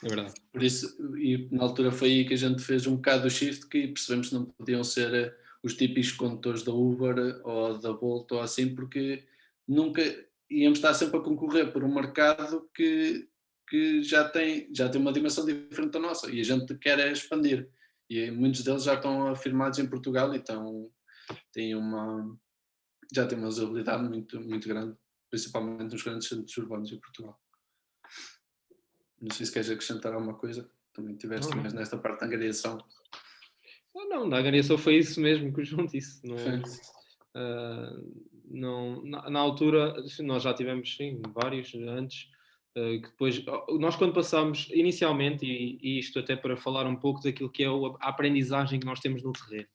Speaker 2: É verdade.
Speaker 3: Por isso, e na altura foi aí que a gente fez um bocado o shift, que percebemos que não podiam ser os típicos condutores da Uber ou da Bolt ou assim, porque nunca íamos estar sempre a concorrer por um mercado que já tem uma dimensão diferente da nossa e a gente quer expandir. E muitos deles já estão afirmados em Portugal e já têm uma usabilidade muito, muito grande, principalmente nos grandes centros urbanos em Portugal. Não sei se queres acrescentar alguma coisa. Também tiveste mais nesta parte da angariação.
Speaker 2: Não, da angariação foi isso mesmo que o João disse. Na altura, nós já tivemos sim, vários antes, que depois, nós quando passámos inicialmente, e isto até para falar um pouco daquilo que é a aprendizagem que nós temos no terreno.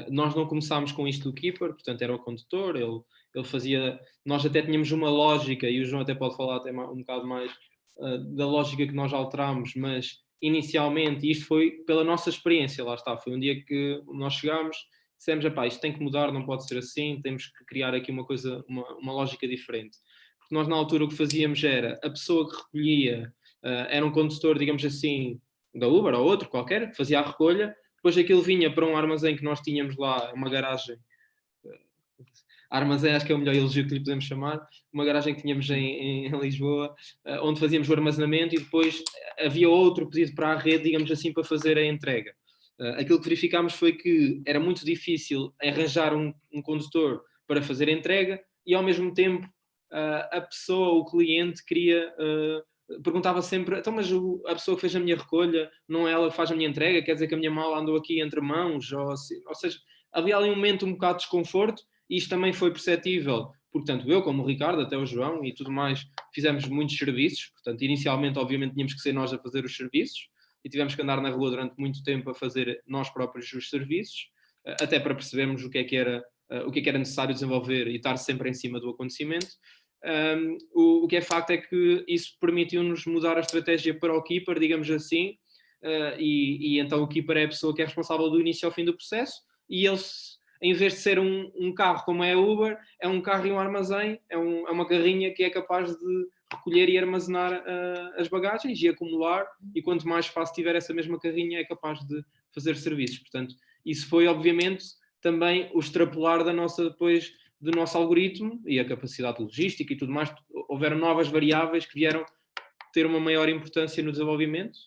Speaker 2: Nós não começámos com isto do Keeper, portanto era o condutor, ele fazia, nós até tínhamos uma lógica, e o João até pode falar até um bocado mais da lógica que nós alterámos, mas inicialmente, isto foi pela nossa experiência, lá está, foi um dia que nós chegámos, dissemos, isto tem que mudar, não pode ser assim, temos que criar aqui uma coisa, uma lógica diferente. Porque nós na altura o que fazíamos era, a pessoa que recolhia era um condutor, digamos assim, da Uber ou outro qualquer, que fazia a recolha, depois aquilo vinha para um armazém que nós tínhamos lá, uma garagem, armazém acho que é o melhor elogio que lhe podemos chamar, uma garagem que tínhamos em Lisboa, onde fazíamos o armazenamento e depois havia outro pedido para a rede, digamos assim, para fazer a entrega. Aquilo que verificámos foi que era muito difícil arranjar um condutor para fazer a entrega e ao mesmo tempo a pessoa, o cliente, perguntava sempre, então mas a pessoa que fez a minha recolha, não é ela que faz a minha entrega, quer dizer que a minha mala andou aqui entre mãos, ou seja, havia ali um momento um bocado de desconforto. E isto também foi perceptível, portanto, eu como o Ricardo, até o João e tudo mais, fizemos muitos serviços, portanto, inicialmente, obviamente, tínhamos que ser nós a fazer os serviços e tivemos que andar na rua durante muito tempo a fazer nós próprios os serviços, até para percebermos o que é que era necessário desenvolver e estar sempre em cima do acontecimento. O que é facto é que isso permitiu-nos mudar a estratégia para o Keeper, digamos assim, e então o Keeper é a pessoa que é responsável do início ao fim do processo e ele, em vez de ser um carro como é a Uber, é um carro e um armazém, é uma carrinha que é capaz de recolher e armazenar as bagagens e acumular, e quanto mais espaço tiver essa mesma carrinha é capaz de fazer serviços. Portanto, isso foi obviamente também o extrapolar do nosso algoritmo e a capacidade logística e tudo mais. Houveram novas variáveis que vieram ter uma maior importância no desenvolvimento.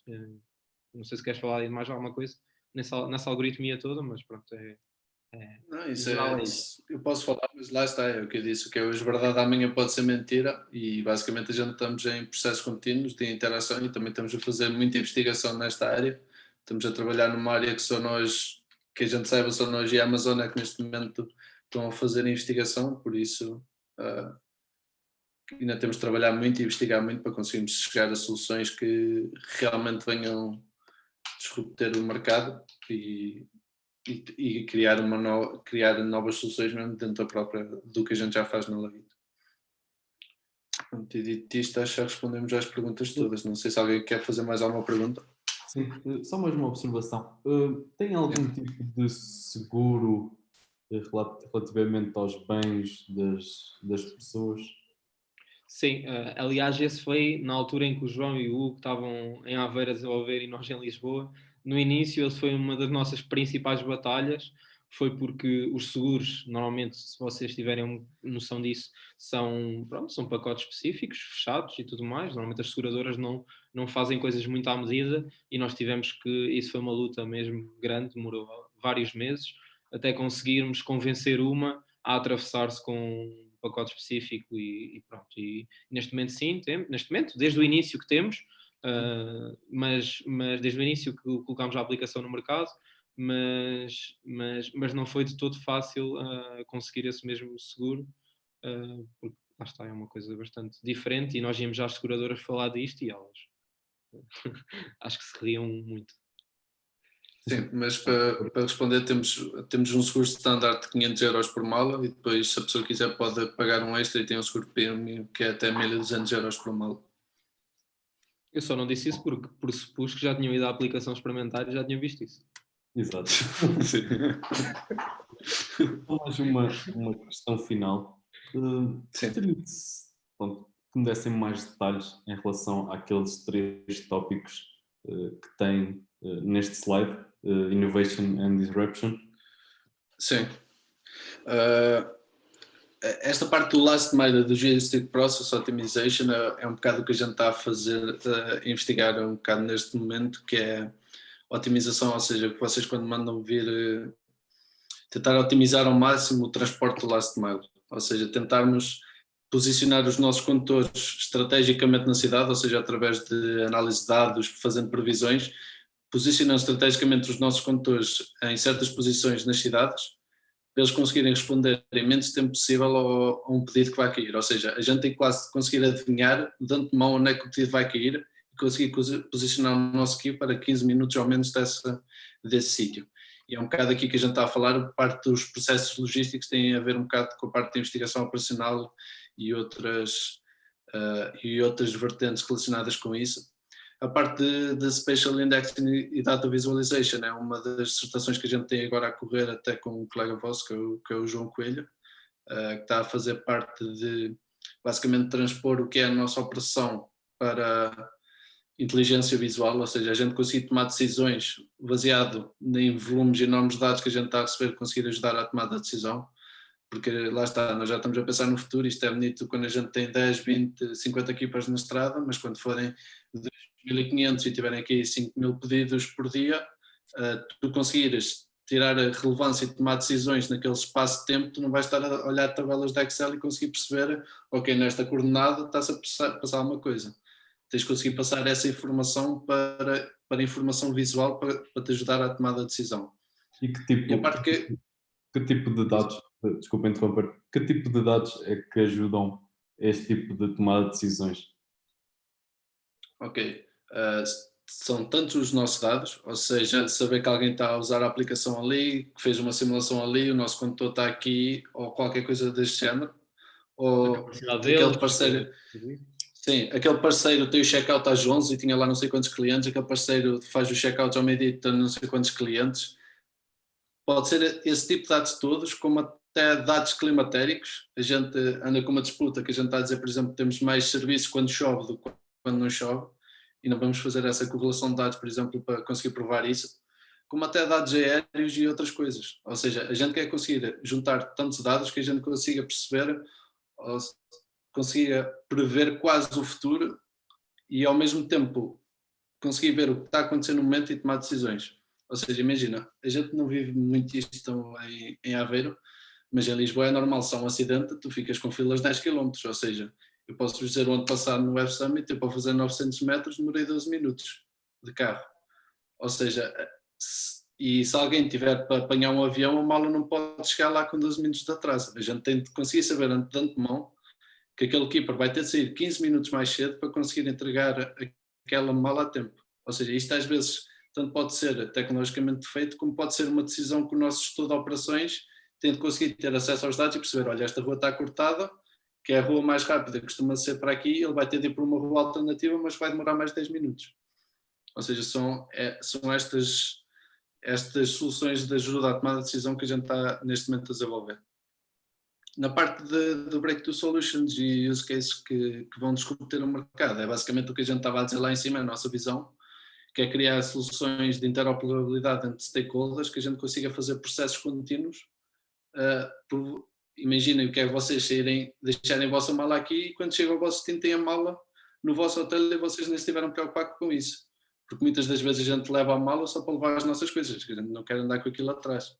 Speaker 2: Não sei se queres falar de mais alguma coisa nessa algoritmia toda, mas pronto,
Speaker 3: não, eu posso falar, mas lá está, é o que eu disse, o que é hoje verdade amanhã pode ser mentira e basicamente a gente estamos em processos contínuos de interação e também estamos a fazer muita investigação nesta área, estamos a trabalhar numa área que a gente saiba só nós e a Amazon é que neste momento estão a fazer investigação, por isso ainda temos de trabalhar muito e investigar muito para conseguirmos chegar a soluções que realmente venham disruptar o mercado e criar novas soluções mesmo dentro da própria do que a gente já faz na Lagit. E dito isto, acho que já respondemos às perguntas todas. Não sei se alguém quer fazer mais alguma pergunta.
Speaker 5: Sim, só mais uma observação. Tem algum tipo de seguro relativamente aos bens das pessoas?
Speaker 2: Sim, aliás, esse foi na altura em que o João e o Hugo estavam em Aveiro a desenvolver e nós em Lisboa. No início, esse foi uma das nossas principais batalhas, foi porque os seguros, normalmente, se vocês tiverem noção disso, são pacotes específicos, fechados e tudo mais. Normalmente as seguradoras não fazem coisas muito à medida e nós tivemos isso foi uma luta mesmo grande, demorou vários meses, até conseguirmos convencer uma a atravessar-se com um pacote específico e pronto. E neste momento sim, desde o início que temos, mas desde o início que colocámos a aplicação no mercado, mas não foi de todo fácil conseguir esse mesmo seguro, porque lá está, é uma coisa bastante diferente e nós íamos às seguradoras falar disto e elas acho que se riam muito.
Speaker 3: Sim, mas para responder temos um seguro standard de 500 euros por mala e depois se a pessoa quiser pode pagar um extra e tem um seguro premium que é até 1200 euros por mala.
Speaker 2: Eu só não disse isso porque pressupus que já tinham ido à aplicação experimentar e já tinham visto isso.
Speaker 5: Exato. Mais uma questão final.
Speaker 3: Sim.
Speaker 5: que me dessem mais detalhes em relação àqueles 3 tópicos que tem neste slide, Innovation and Disruption.
Speaker 3: Sim. Esta parte do last mile do Logistic Process Optimization é um bocado o que a gente está a fazer, a investigar um bocado neste momento, que é otimização, ou seja, que vocês quando mandam vir tentar otimizar ao máximo o transporte do last mile, ou seja, tentarmos posicionar os nossos condutores estrategicamente na cidade, ou seja, através de análise de dados, fazendo previsões, posicionando estrategicamente os nossos condutores em certas posições nas cidades, para eles conseguirem responder em menos tempo possível a um pedido que vai cair. Ou seja, a gente tem quase de conseguir adivinhar de antemão onde é que o pedido vai cair e conseguir posicionar o nosso equipe para 15 minutos ao menos desse sítio. E é um bocado aqui que a gente está a falar, parte dos processos logísticos tem a ver um bocado com a parte de investigação operacional e outras vertentes relacionadas com isso. A parte de Spatial Indexing e Data Visualization é uma das dissertações que a gente tem agora a correr até com um colega vosso, que é o João Coelho, que está a fazer parte de, basicamente, transpor o que é a nossa operação para inteligência visual, ou seja, a gente conseguir tomar decisões baseado em volumes enormes de dados que a gente está a receber, conseguir ajudar à tomada de decisão, porque lá está, nós já estamos a pensar no futuro, isto é bonito quando a gente tem 10, 20, 50 equipas na estrada, mas quando forem 2.500 e tiverem aqui 5.000 pedidos por dia, tu conseguires tirar a relevância e tomar decisões naquele espaço de tempo, tu não vais estar a olhar tabelas de Excel e conseguir perceber, ok, nesta coordenada está-se a passar uma coisa. Tens de conseguir passar essa informação para informação visual para te ajudar à tomada de decisão.
Speaker 5: E que tipo de dados, desculpa interromper, que tipo de dados é que ajudam este tipo de tomada de decisões?
Speaker 3: Ok, são tantos os nossos dados, ou seja, saber que alguém está a usar a aplicação ali, que fez uma simulação ali, o nosso condutor está aqui, ou qualquer coisa deste género, ou aquele parceiro... Sim, aquele parceiro tem o checkout às 11 e tinha lá não sei quantos clientes, aquele parceiro faz o checkout ao meio-dia e tem não sei quantos clientes. Pode ser esse tipo de dados todos, como até dados climatéricos. A gente anda com uma disputa que a gente está a dizer, por exemplo, temos mais serviços quando chove do que quando não chove, e não vamos fazer essa correlação de dados, por exemplo, para conseguir provar isso, como até dados aéreos e outras coisas. Ou seja, a gente quer conseguir juntar tantos dados que a gente consiga perceber, ou consiga prever quase o futuro e ao mesmo tempo conseguir ver o que está acontecendo no momento e tomar decisões. Ou seja, imagina, a gente não vive muito isto em Aveiro, mas em Lisboa é normal, se há um acidente, tu ficas com filas de 10 km, ou seja, eu posso dizer o ano passado no Web Summit, eu para fazer 900 metros demorei 12 minutos de carro. Ou seja, se alguém tiver para apanhar um avião, a mala não pode chegar lá com 12 minutos de atraso. A gente tem de conseguir saber de antemão que aquele keeper vai ter de sair 15 minutos mais cedo para conseguir entregar aquela mala a tempo. Ou seja, isto às vezes tanto pode ser tecnologicamente feito, como pode ser uma decisão que o nosso gestor de operações tem de conseguir ter acesso aos dados e perceber, olha, esta rua está cortada, que é a rua mais rápida, costuma ser para aqui, ele vai ter de ir por uma rua alternativa, mas vai demorar mais de 10 minutos. Ou seja, são estas soluções de ajuda à tomada de decisão que a gente está neste momento a desenvolver. Na parte de Breakthrough Solutions e use cases que vão discutir o mercado, é basicamente o que a gente estava a dizer lá em cima, a nossa visão, que é criar soluções de interoperabilidade entre stakeholders, que a gente consiga fazer processos contínuos. Imaginem o que é vocês deixarem a vossa mala aqui e quando chega ao vosso destino tem a mala no vosso hotel e vocês nem se estiveram preocupados com isso. Porque muitas das vezes a gente leva a mala só para levar as nossas coisas, que a gente não quer andar com aquilo atrás.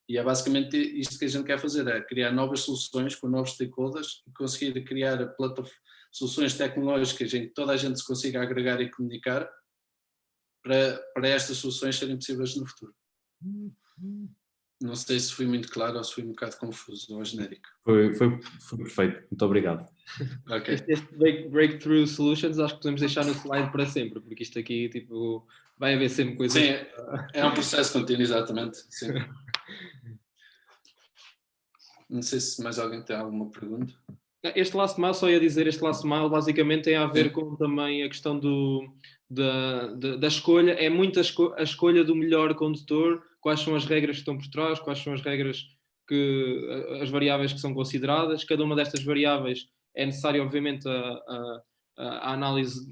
Speaker 3: E é basicamente isto que a gente quer fazer, é criar novas soluções com novos stakeholders e conseguir criar soluções tecnológicas em que toda a gente se consiga agregar e comunicar para estas soluções serem possíveis no futuro. Não sei se fui muito claro ou se fui um bocado confuso ou genérico.
Speaker 5: Foi perfeito, muito obrigado.
Speaker 3: Okay.
Speaker 2: Este Breakthrough Solutions acho que podemos deixar no slide para sempre, porque isto aqui tipo, vai haver sempre coisas...
Speaker 3: Sim, é um processo contínuo, exatamente. Sim. Não sei se mais alguém tem alguma pergunta.
Speaker 2: Este last mile, só ia dizer, este last mile basicamente tem a ver com também a questão da escolha, é muito a escolha do melhor condutor, quais são as regras que estão por trás, quais são as regras as variáveis que são consideradas, cada uma destas variáveis é necessário, obviamente, a análise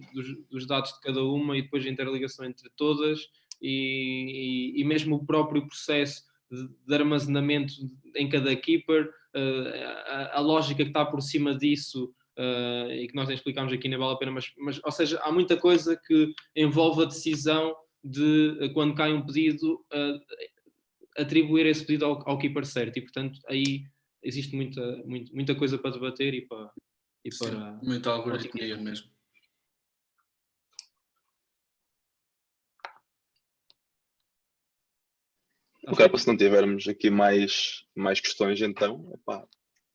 Speaker 2: dos dados de cada uma e depois a interligação entre todas e mesmo o próprio processo de armazenamento em cada keeper, a lógica que está por cima disso e que nós nem explicámos aqui, nem vale a pena, mas ou seja, há muita coisa que envolve a decisão de, quando cai um pedido, atribuir esse pedido ao keeper certo, e portanto aí existe muita coisa para debater e para
Speaker 3: muita algoritmia mesmo.
Speaker 1: Ok, se não tivermos aqui mais questões, então,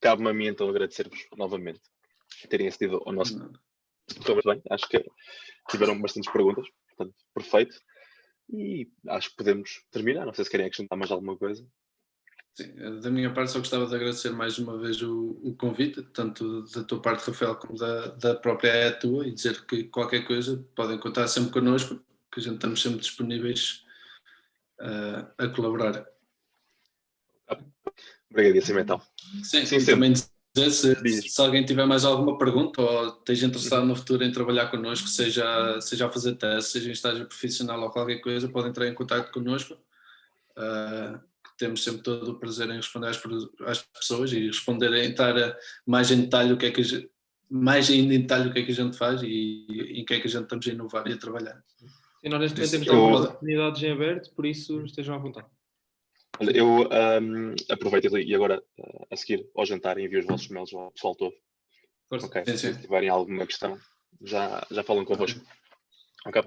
Speaker 1: cabe-me a mim então agradecer-vos novamente por terem acedido ao nosso. Correu muito bem, acho que tiveram bastantes perguntas, portanto, perfeito. E acho que podemos terminar. Não sei se querem acrescentar mais alguma coisa.
Speaker 3: Sim, da minha parte só gostava de agradecer mais uma vez o convite, tanto da tua parte, Rafael, como da própria tua, e dizer que qualquer coisa podem contar sempre connosco, que a gente estamos sempre disponíveis a colaborar.
Speaker 1: Obrigadíssimo então.
Speaker 3: Sim, também dizer se alguém tiver mais alguma pergunta ou esteja interessado no futuro em trabalhar connosco, seja a fazer teste, seja em estágio profissional ou qualquer coisa, podem entrar em contato connosco. Temos sempre todo o prazer em responder às pessoas e entrar mais em detalhe o que é que a gente faz e em que é que a gente estamos a inovar e a trabalhar.
Speaker 2: Sim, nós neste momento temos algumas oportunidades em aberto, por isso estejam à vontade.
Speaker 1: Eu aproveito e agora a seguir ao jantar envio os vossos mails ao pessoal todo. Okay.
Speaker 3: Sim.
Speaker 1: Se tiverem alguma questão, já falam convosco.
Speaker 3: Ok.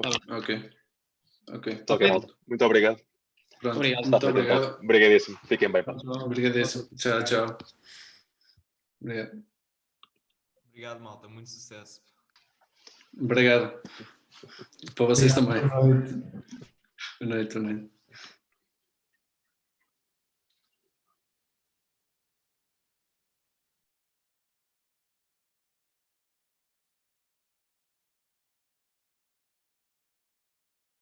Speaker 1: Muito obrigado.
Speaker 3: Pronto.
Speaker 2: Obrigado.
Speaker 3: Muito obrigado.
Speaker 1: Obrigadíssimo. Fiquem bem.
Speaker 3: Obrigadíssimo. Tchau.
Speaker 6: Obrigado, malta. Muito sucesso.
Speaker 3: Obrigado. Para vocês também.
Speaker 4: Boa noite.
Speaker 3: Boa noite também.